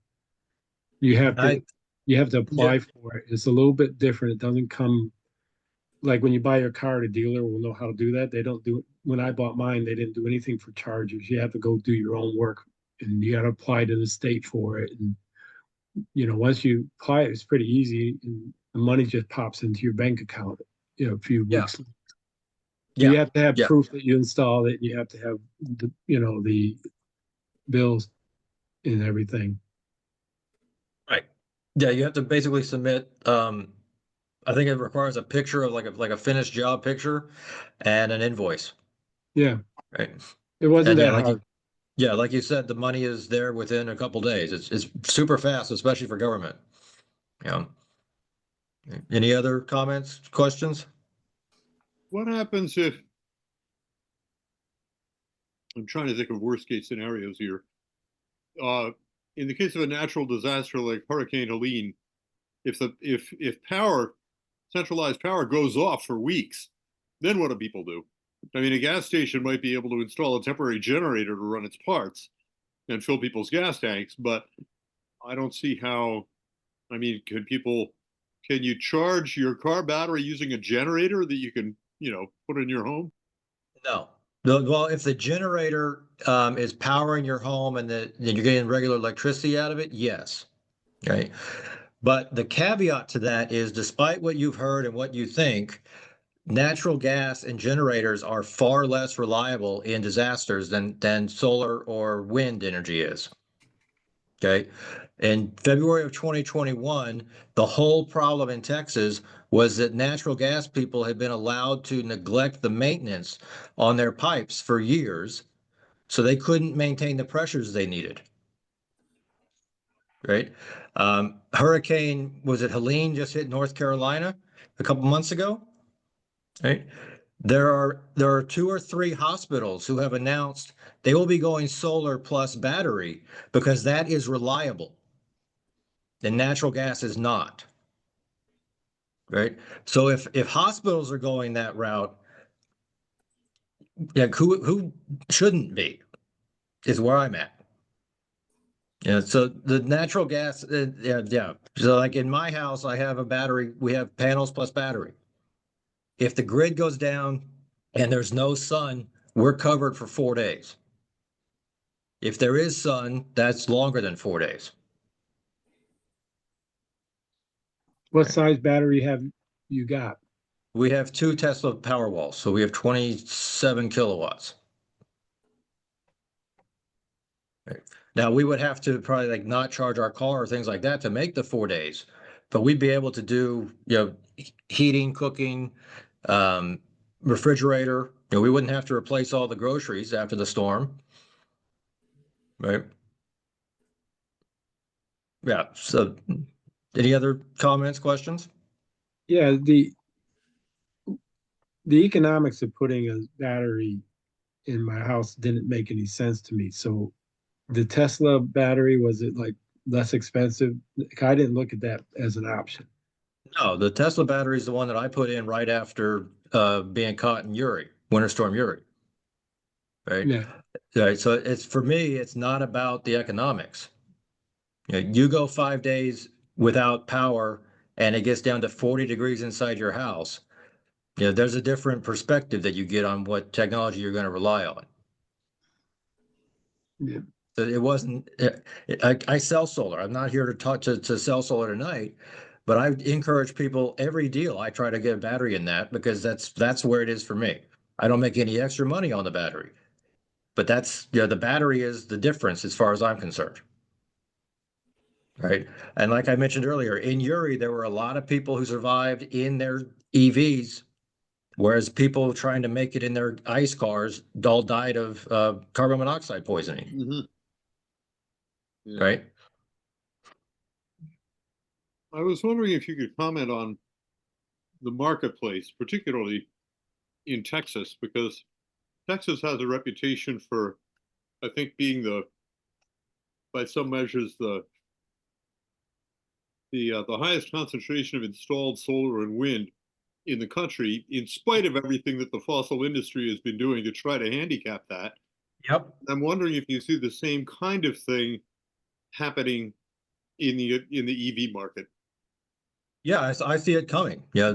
You have to apply for it. It's a little bit different. It doesn't come like when you buy your car, the dealer will know how to do that. They don't do it. When I bought mine, they didn't do anything for chargers. You have to go do your own work, and you got to apply to the state for it. And once you apply it, it's pretty easy, and the money just pops into your bank account, a few weeks. Yeah. You have to have Yeah. proof that you installed it. You have to have the bills and everything. Right. Yeah, you have to basically submit, I think it requires a picture of like a finished job picture and an invoice. Yeah. Right. It wasn't And yeah, that hard. like you said, the money is there within a couple days. It's super fast, especially for government. Yeah. Any other comments, questions? What happens if, I'm trying to think of worst case scenarios here. In the case of a natural disaster like Hurricane Helene, if power, centralized power goes off for weeks, then what do people do? I mean, a gas station might be able to install a temporary generator to run its parts and fill people's gas tanks, but I don't see how, I mean, can you charge your car battery using a generator that you can, put in your home? No. Well, if the generator is powering your home and then you're getting regular electricity out of it, yes. Okay. But the caveat to that is, despite what you've heard and what you think, natural gas and generators are far less reliable in disasters than solar or wind energy is. Okay. In February of 2021, the whole problem in Texas was that natural gas people had been allowed to neglect the maintenance on their pipes for years, so they couldn't maintain the pressures they needed. Right? Hurricane, was it Helene, just hit North Carolina a couple months ago? Right? There are 2 or 3 hospitals who have announced they will be going solar plus battery because that is reliable. And natural gas is not. Right? So if hospitals are going that route, yeah, who shouldn't be is where I'm at. Yeah, so the natural gas, yeah. So like in my house, I have a battery. We have panels plus battery. If the grid goes down and there's no sun, we're covered for 4 days. If there is sun, that's longer than 4 days. What size battery have you got? We have 2 Tesla Powerwalls, so we have 27 kilowatts. Right. Now we would have to probably like not charge our car or things like that to make the 4 days, but we'd be able to do, heating, cooking, refrigerator, You know, we wouldn't have to replace all the groceries after the storm. Right? Yeah, so any other comments, questions? Yeah, the economics of putting a battery in my house didn't make any sense to me. So the Tesla battery, was it like less expensive? I didn't look at that as an option. No, the Tesla battery is the one that I put in right after being caught in Uri, Winter Storm Uri. Right? Yeah. Right. So it's for me, it's not about the economics. You know, you go 5 days without power and it gets down to 40 degrees inside your house. You know, there's a different perspective that you get on what technology you're going to rely on. Yeah. So it wasn't, I sell solar. I'm not here to talk to sell solar tonight, but I encourage people every deal. I try to get a battery in that because that's where it is for me. I don't make any extra money on the battery, but that's, you know, the battery is the difference as far as I'm concerned. Right. And like I mentioned earlier, in Uri, there were a lot of people who survived in their EVs, whereas people trying to make it in their ICE cars all died of carbon monoxide poisoning. Mhm. Yeah. Right. I was wondering if you could comment on the marketplace, particularly in Texas, because Texas has a reputation for, I think, being by some measures, the highest concentration of installed solar and wind in the country, in spite of everything that the fossil industry has been doing to try to handicap that. Yep. I'm wondering if you see the same kind of thing happening in the EV market. Yeah, I see it coming. Yeah,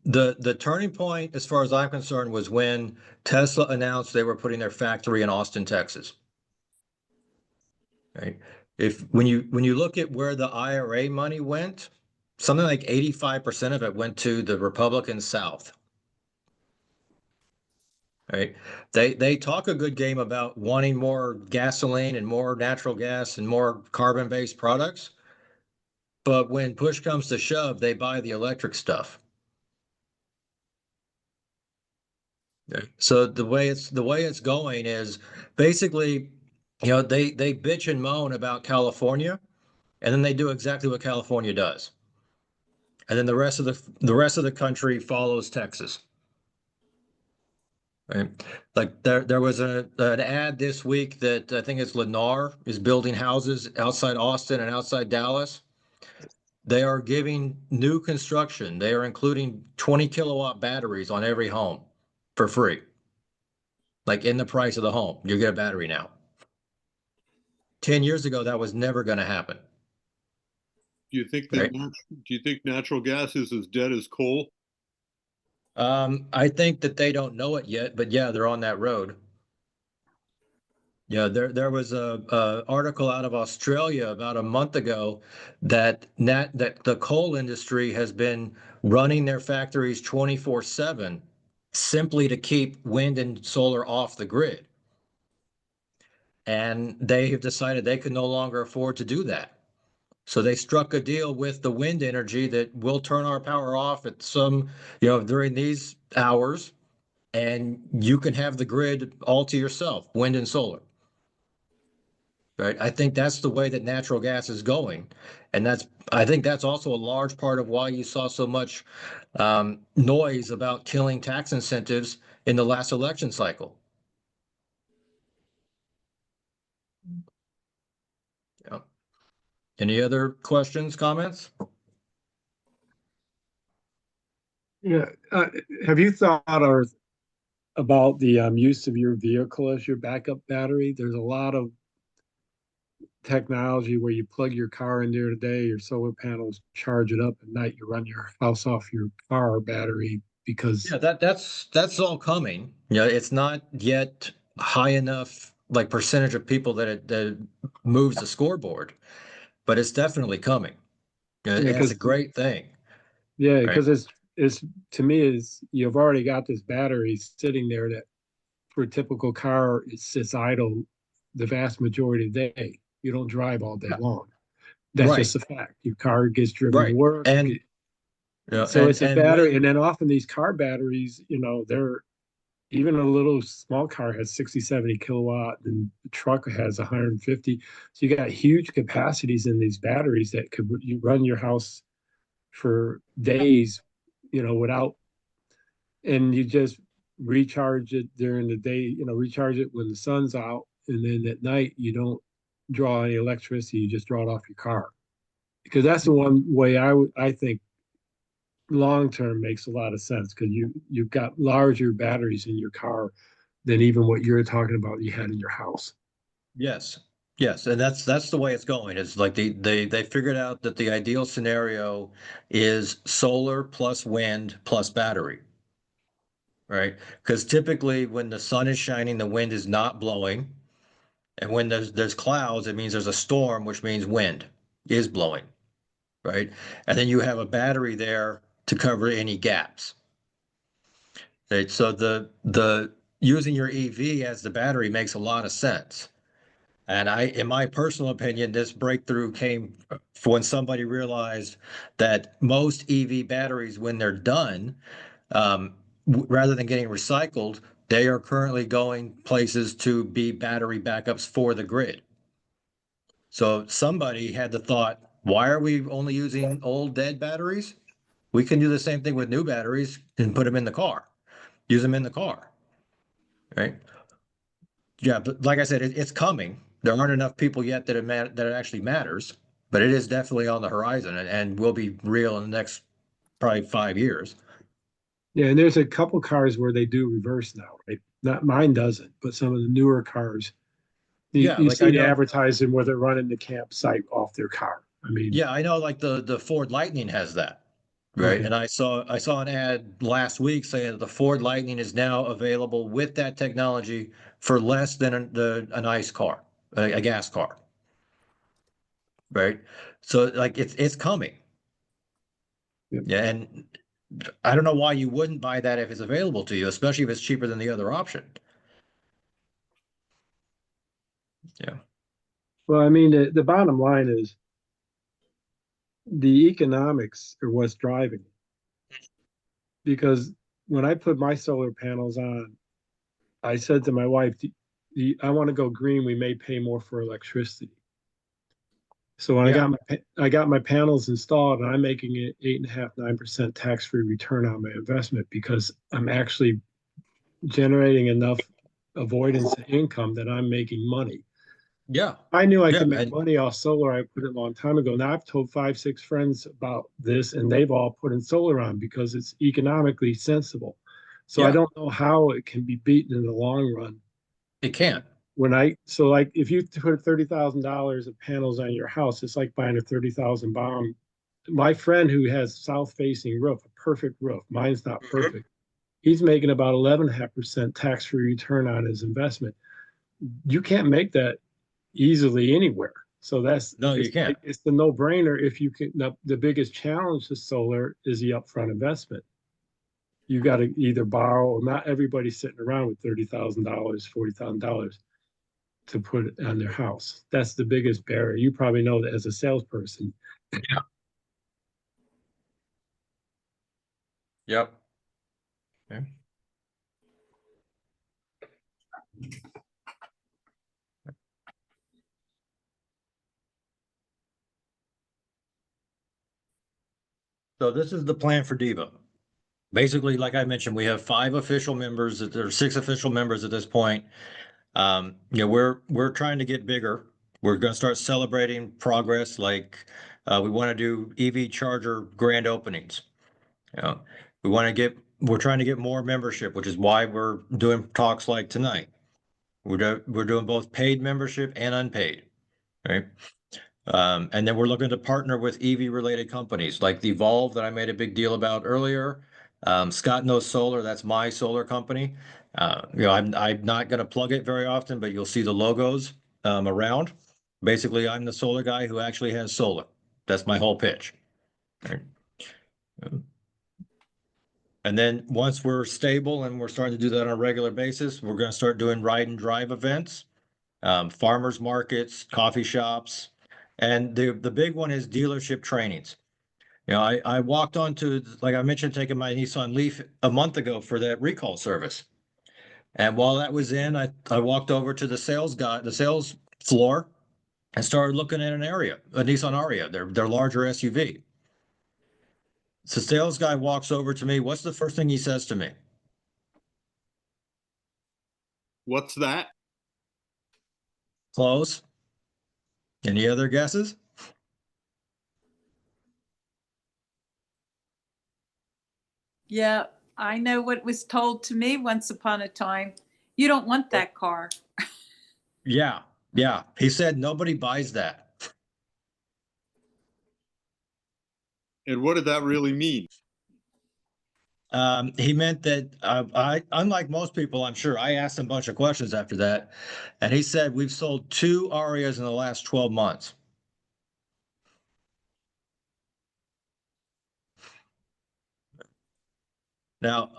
the turning point, as far as I'm concerned, was when Tesla announced they were putting their factory in Austin, Texas. Right. When you look at where the IRA money went, something like 85% of it went to the Republican South. Right. They talk a good game about wanting more gasoline and more natural gas and more carbon-based products. But when push comes to shove, they buy the electric stuff. So the way it's going is basically, you know, they bitch and moan about California, and then they do exactly what California does. And then the rest of the country follows Texas. Right? Like there was an ad this week that I think it's Lennar is building houses outside Austin and outside Dallas. They are giving new construction. They are including 20 kilowatt batteries on every home for free. Like in the price of the home, you get a battery now. 10 years ago, that was never going to happen. Do you think Right. do you think natural gas is as dead as coal? I think that they don't know it yet, but yeah, they're on that road. Yeah, there was a article out of Australia about a month ago that the coal industry has been running their factories 24/7 simply to keep wind and solar off the grid. And they have decided they can no longer afford to do that. So they struck a deal with the wind energy that will turn our power off at some, you know, during these hours, and you can have the grid all to yourself, wind and solar. Right. I think that's the way that natural gas is going. And I think that's also a large part of why you saw so much noise about killing tax incentives in the last election cycle. Yeah. Any other questions, comments? Yeah. Have you thought about the use of your vehicle as your backup battery? There's a lot of technology where you plug your car in there today, your solar panels charge it up at night, you run your house off your car battery because Yeah, that's all coming. Yeah, it's not yet high enough like percentage of people that moves the scoreboard, but it's definitely coming. Yeah, yeah, it's a because great thing, yeah, right? because it's to me is you've already got this battery sitting there that for a typical car it sits idle the vast majority of the day. You don't drive all day Yeah. long. That's Right, just a fact. Your car gets driven to right. work. And you know, So it's a and battery, and when then often these car batteries, you know, they're even a little small car has 60, 70 kilowatt, and the truck has 150. So you got huge capacities in these batteries that could you run your house for days, without, and you just recharge it during the day, recharge it when the sun's out. And then at night, you don't draw any electricity, you just draw it off your car. Because that's the one way I think long term makes a lot of sense, because you've got larger batteries in your car than even what you're talking about you had in your house. Yes. Yes, and that's the way it's going. It's like they figured out that the ideal scenario is solar plus wind plus battery. Right? Because typically when the sun is shining, the wind is not blowing. And when there's clouds, it means there's a storm, which means wind is blowing. Right? And then you have a battery there to cover any gaps. Right? So the using your EV as the battery makes a lot of sense. And in my personal opinion, this breakthrough came for when somebody realized that most EV batteries, when they're done, rather than getting recycled, they are currently going places to be battery backups for the grid. So somebody had the thought, why are we only using old dead batteries? We can do the same thing with new batteries and put them in the car, use them in the car, right? Yeah, but like I said, it's coming. There aren't enough people yet that it actually matters, but it is definitely on the horizon and will be real in the next probably 5 years. Yeah, and there's a couple cars where they do reverse now, right? Not mine doesn't, but some of the newer cars, Yeah, you like see I the know. advertising where they're running the campsite off their car. I mean, Yeah, I know like the Ford Lightning has that, right? okay. And I saw an ad last week saying that the Ford Lightning is now available with that technology for less than an ICE car, a gas car, right? So like it's coming. Yep. Yeah, and I don't know why you wouldn't buy that if it's available to you, especially if it's cheaper than the other option. Yeah. Well, I mean, the bottom line is the economics are what's driving it. Because when I put my solar panels on, I said to my wife, I want to go green. We may pay more for electricity. So when Yeah. I got my panels installed, and I'm making it 8.5%, 9% tax-free return on my investment, because I'm actually generating enough avoidance of income that I'm making money. Yeah. I knew I Yeah. could make And money off solar. I put it a long time ago. Now I've told 5, 6 friends about this, and they've all put in solar on because it's economically sensible. So I yeah, don't know how it can be beaten in the long run. it can. So like if you put $30,000 of panels on your house, it's like buying a 30,000 bomb. My friend who has south facing roof, a perfect roof, mine's not perfect. He's making about 11.5% tax free return on his investment. You can't make that easily anywhere. So No, you can't. it's the no brainer. If you can, the biggest challenge to solar is the upfront investment. You got to either borrow, or not everybody's sitting around with $30,000, $40,000 to put on their house. That's the biggest barrier. You probably know that as a salesperson. Yeah. Yep. Okay. So this is the plan for DEEVA. Basically, like I mentioned, we have 5 official members. There are 6 official members at this point. We're trying to get bigger. We're going to start celebrating progress. Like we want to do EV charger grand openings. You know, we're trying to get more membership, which is why we're doing talks like tonight. We're doing both paid membership and unpaid, right? And then we're looking to partner with EV related companies like the Evolve that I made a big deal about earlier. Scott Knows Solar, that's my solar company. I'm not going to plug it very often, but you'll see the logos around. Basically, I'm the solar guy who actually has solar. That's my whole pitch. Right? And then once we're stable and we're starting to do that on a regular basis, we're going to start doing ride and drive events, farmers markets, coffee shops, and the big one is dealership trainings. I walked onto, like I mentioned, taking my Nissan Leaf a month ago for that recall service. And while that was in, I walked over to the sales floor, and started looking at a Nissan Ariya, their larger SUV. So the sales guy walks over to me. What's the first thing he says to me? What's that? Close. Any other guesses? Yeah, I know what was told to me once upon a time. You don't want that car. Yeah. He said nobody buys that. And what did that really mean? He meant that I, unlike most people, I'm sure, I asked him a bunch of questions after that, and he said we've sold 2 Arias in the last 12 months. Now,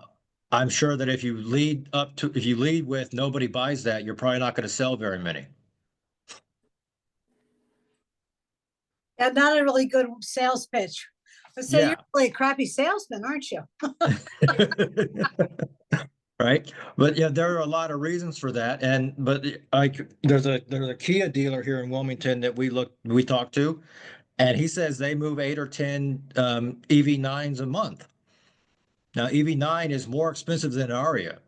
I'm sure that if you lead with nobody buys that, you're probably not going to sell very many. And not a really good sales pitch. But say you're really a crappy salesman, aren't you? Right. But yeah, there are a lot of reasons for that. But there's a Kia dealer here in Wilmington that we talked to, and he says they move 8 or 10 EV9s a month. Now, EV9 is more expensive than an Aria.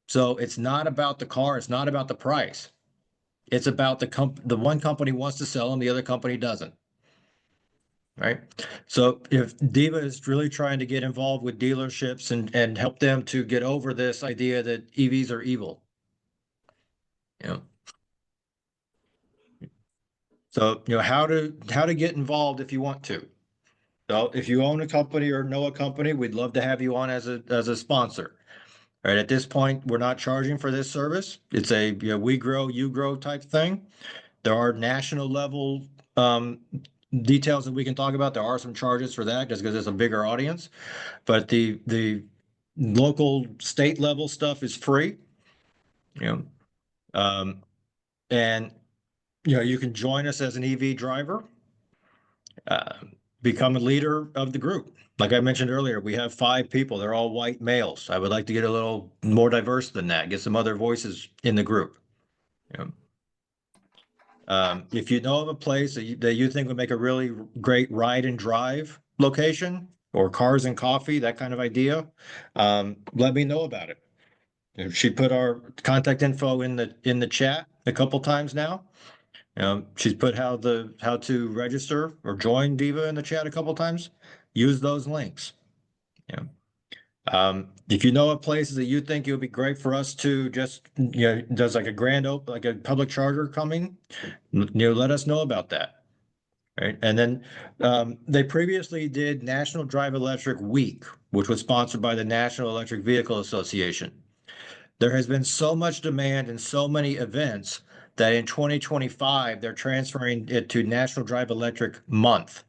So it's not about the car, it's not about the price. It's about the one company wants to sell them, the other company doesn't. Right. So if DEEVA is really trying to get involved with dealerships and help them to get over this idea that EVs are evil. Yeah. So, how to get involved if you want to. So if you own a company or know a company, we'd love to have you on as a sponsor. All right. At this point, we're not charging for this service. It's a we grow, you grow type thing. There are national level details that we can talk about. There are some charges for that just because it's a bigger audience, but the local state level stuff is free. And you can join us as an EV driver, become a leader of the group. Like I mentioned earlier, we have 5 people. They're all white males. I would like to get a little more diverse than that, get some other voices in the group. If you know of a place that you think would make a really great ride and drive location, or cars and coffee, that kind of idea, let me know about it. She put our contact info in the chat a couple times now. She's put how to register or join DEEVA in the chat a couple times. Use those links. If you know of places that you think it would be great for us to just, does like a grand open, like a public charger coming, let us know about that. Right. And then they previously did National Drive Electric Week, which was sponsored by the National Electric Vehicle Association. There has been so much demand and so many events that in 2025, they're transferring it to National Drive Electric Month.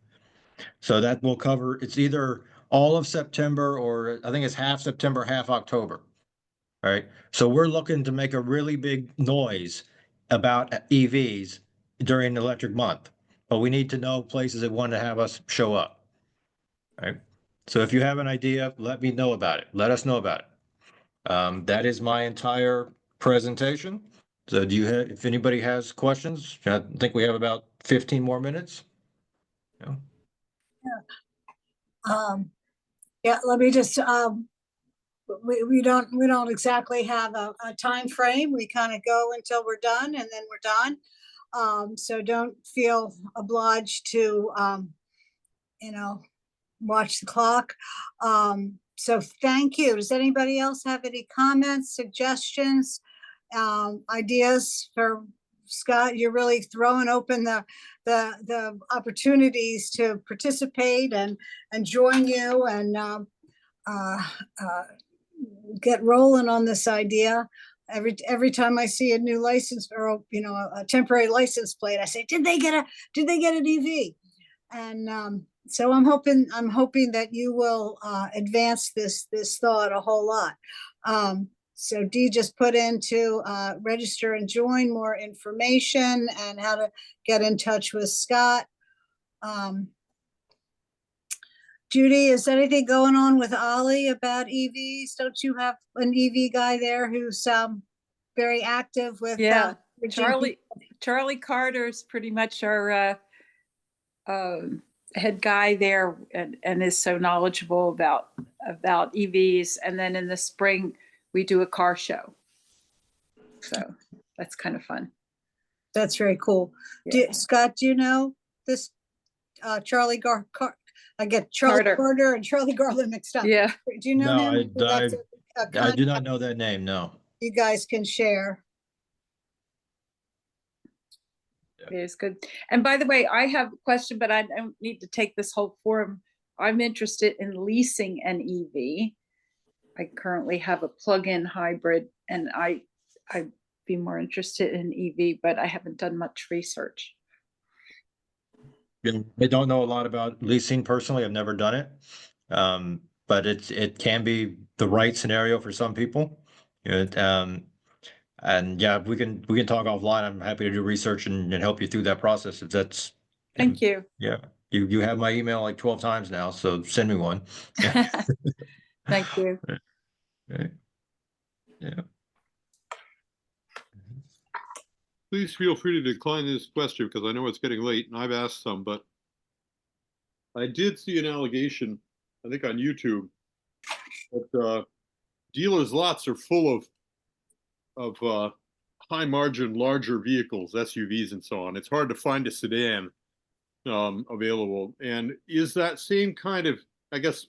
So that will cover, it's either all of September, or I think it's half September, half October. All right. So we're looking to make a really big noise about EVs during Electric Month, but we need to know places that want to have us show up. All right. So if you have an idea, let me know about it. Let us know about it. That is my entire presentation. So if anybody has questions, I think we have about 15 more minutes. Yeah, let me just, we don't exactly have a time frame. We kind of go until we're done, and then we're done. So don't feel obliged to, watch the clock. So thank you. Does anybody else have any comments, suggestions, ideas for Scott? You're really throwing open the opportunities to participate and join you and get rolling on this idea. Every time I see a new license or a temporary license plate, I say, did they get an EV? And so I'm hoping that you will advance this thought a whole lot. So Dee just put into register and join more information and how to get in touch with Scott. Judy, is anything going on with Ollie about EVs? Don't you have an EV guy there who's very active with Yeah, bridging Charlie Carter's pretty much our head guy there and is so knowledgeable about EVs. And then in the spring, we do a car show. So that's kind of fun. That's very cool. Yeah. Scott, do you know this Charlie I get Charlie Carter. Carter and Charlie Garland mixed up. Yeah, Do you know No, him? That's a I do contact not know that name, no. you guys can share. it is good. And by the way, I have a question, but I don't need to take this whole forum. I'm interested in leasing an EV. I currently have a plug-in hybrid, and I'd be more interested in EV, but I haven't done much research. I don't know a lot about leasing personally. I've never done it. But it can be the right scenario for some people. And yeah, we can talk offline. I'm happy to do research and help you through that process if that's. Thank you. Yeah, you have my email like 12 times now, so send me one. Thank you. Okay. Yeah. Please feel free to decline this question because I know it's getting late and I've asked some, but I did see an allegation, I think on YouTube, that dealers' lots are full of high margin, larger vehicles, SUVs and so on. It's hard to find a sedan available. And is that same kind of, I guess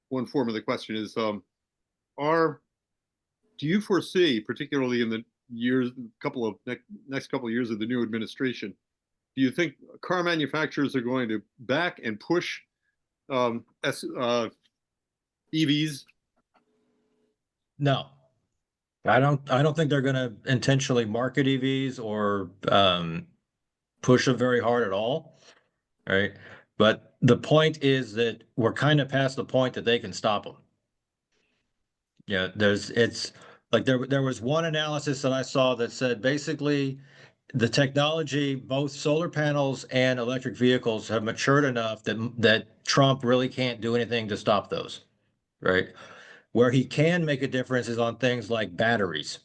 one form of the question is, do you foresee, particularly in the next couple of years of the new administration, do you think car manufacturers are going to back and push EVs? No, I don't think they're going to intentionally market EVs or push them very hard at all. Right. But the point is that we're kind of past the point that they can stop them. Yeah, it's like there was one analysis that I saw that said basically the technology, both solar panels and electric vehicles, have matured enough that Trump really can't do anything to stop those. Right. Where he can make a difference is on things like batteries,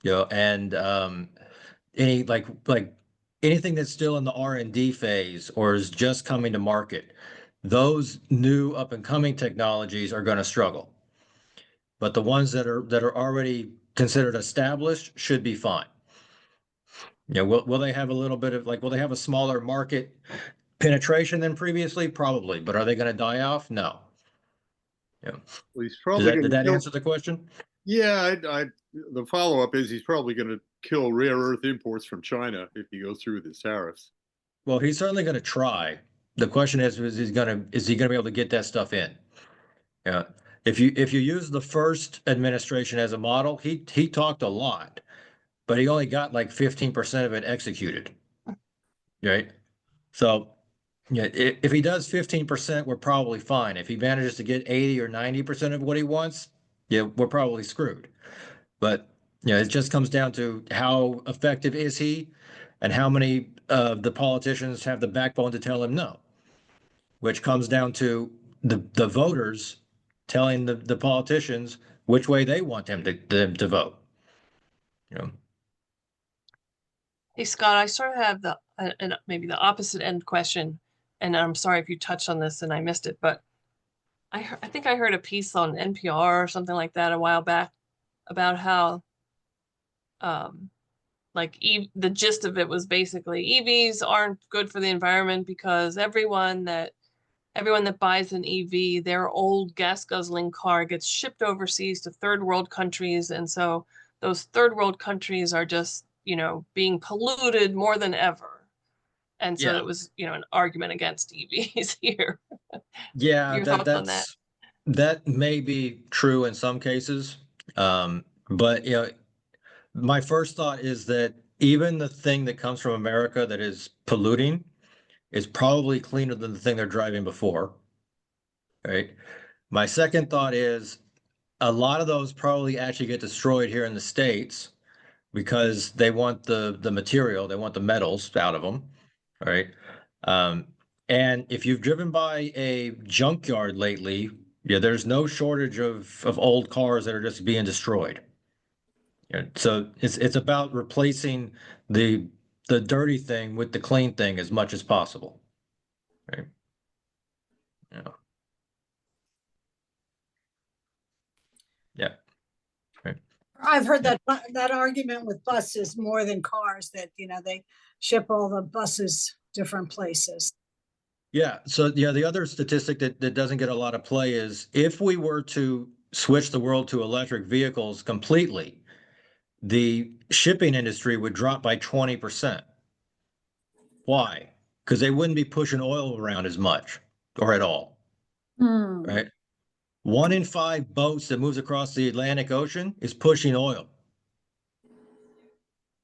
and any like anything that's still in the R&D phase or is just coming to market. Those new up and coming technologies are going to struggle. But the ones that are already considered established should be fine. Will they have a little bit of will they have a smaller market penetration than previously? Probably, but are they going to die off? No. Yeah. Well, he's probably Did that answer the question? Yeah, the follow-up is he's probably going to kill rare earth imports from China if he goes through with his tariffs. Well, he's certainly going to try. The question is he going to be able to get that stuff in? Yeah. If you use the first administration as a model, he talked a lot, but he only got like 15% of it executed. Right. So yeah, if he does 15%, we're probably fine. If he manages to get 80 or 90% of what he wants, yeah, we're probably screwed. But it just comes down to how effective is he and how many of the politicians have the backbone to tell him no, which comes down to the voters telling the politicians which way they want them to vote. Hey, Scott, I sort of have maybe the opposite end question, and I'm sorry if you touched on this and I missed it, but I think I heard a piece on NPR or something like that a while back about how the gist of it was basically EVs aren't good for the environment because everyone that buys an EV, their old gas guzzling car gets shipped overseas to third world countries, and so those third world countries are just being polluted more than ever. And so it was, an argument against EVs here. Yeah, Your thoughts on that? That may be true in some cases. But my first thought is that even the thing that comes from America that is polluting is probably cleaner than the thing they're driving before. Right. My second thought is a lot of those probably actually get destroyed here in the States because they want the material, they want the metals out of them. Right. And if you've driven by a junkyard lately, yeah, there's no shortage of old cars that are just being destroyed. Yeah, so it's about replacing the dirty thing with the clean thing as much as possible. Right. Yeah. Yeah. Right. I've heard that argument with buses more than cars, that, they ship all the buses different places. Yeah. So yeah, the other statistic that doesn't get a lot of play is if we were to switch the world to electric vehicles completely, the shipping industry would drop by 20%. Why? Because they wouldn't be pushing oil around as much or at all. Right? 1 in 5 boats that moves across the Atlantic Ocean is pushing oil.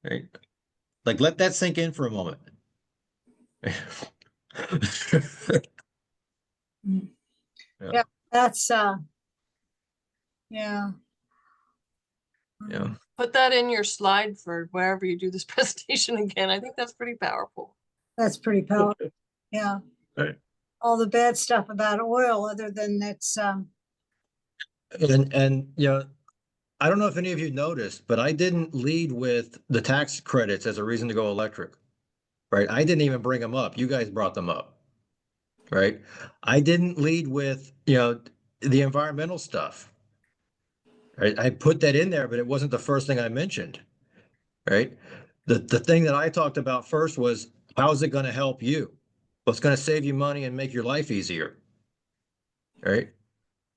Right? Like, let that sink in for a moment. Yeah, that's yeah. Yeah. Put that in your slide for wherever you do this presentation again. I think that's pretty powerful. That's pretty powerful. Yeah. Right. All the bad stuff about oil, other than it's And I don't know if any of you noticed, but I didn't lead with the tax credits as a reason to go electric. Right? I didn't even bring them up. You guys brought them up. Right? I didn't lead with, the environmental stuff. Right? I put that in there, but it wasn't the first thing I mentioned. Right? The thing that I talked about first was, how's it going to help you? What's going to save you money and make your life easier? Right?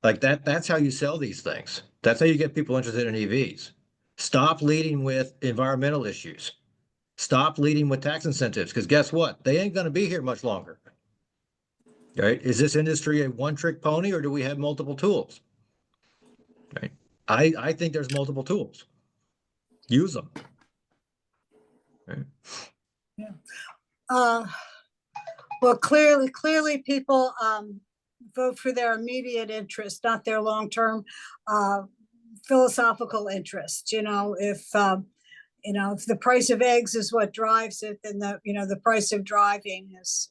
Like that's how you sell these things. That's how you get people interested in EVs. Stop leading with environmental issues. Stop leading with tax incentives, because guess what? They ain't going to be here much longer. Right? Is this industry a one-trick pony, or do we have multiple tools? Right? I think there's multiple tools. Use them. Right? well, clearly people vote for their immediate interest, not their long-term philosophical interest. If if the price of eggs is what drives it, then the price of driving is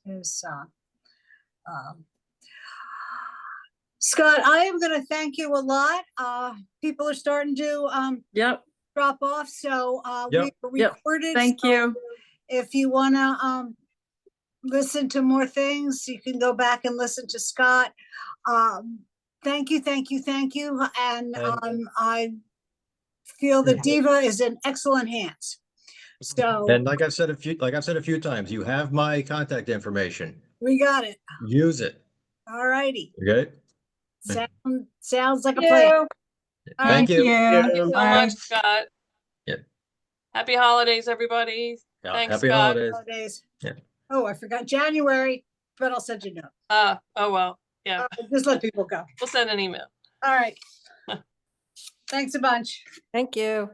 Scott, I am going to thank you a lot. People are starting to Yep. drop off, so Yep. we recorded. Thank so you. If you want to listen to more things, you can go back and listen to Scott. Thank you. And I feel that DEEVA is in excellent hands. So, And like I've said a few times, you have my contact information. we got it. Use it. All righty. Okay. Sounds like a plan. All Thank right. you. Thank you so much, Scott. Yeah. Happy holidays, everybody. Yeah, Thanks, happy Scott. holidays. Yeah. Oh, I forgot January, but I'll send you a note. Oh well, yeah. Just let people go. We'll send an email. All right. Thanks a bunch. Thank you.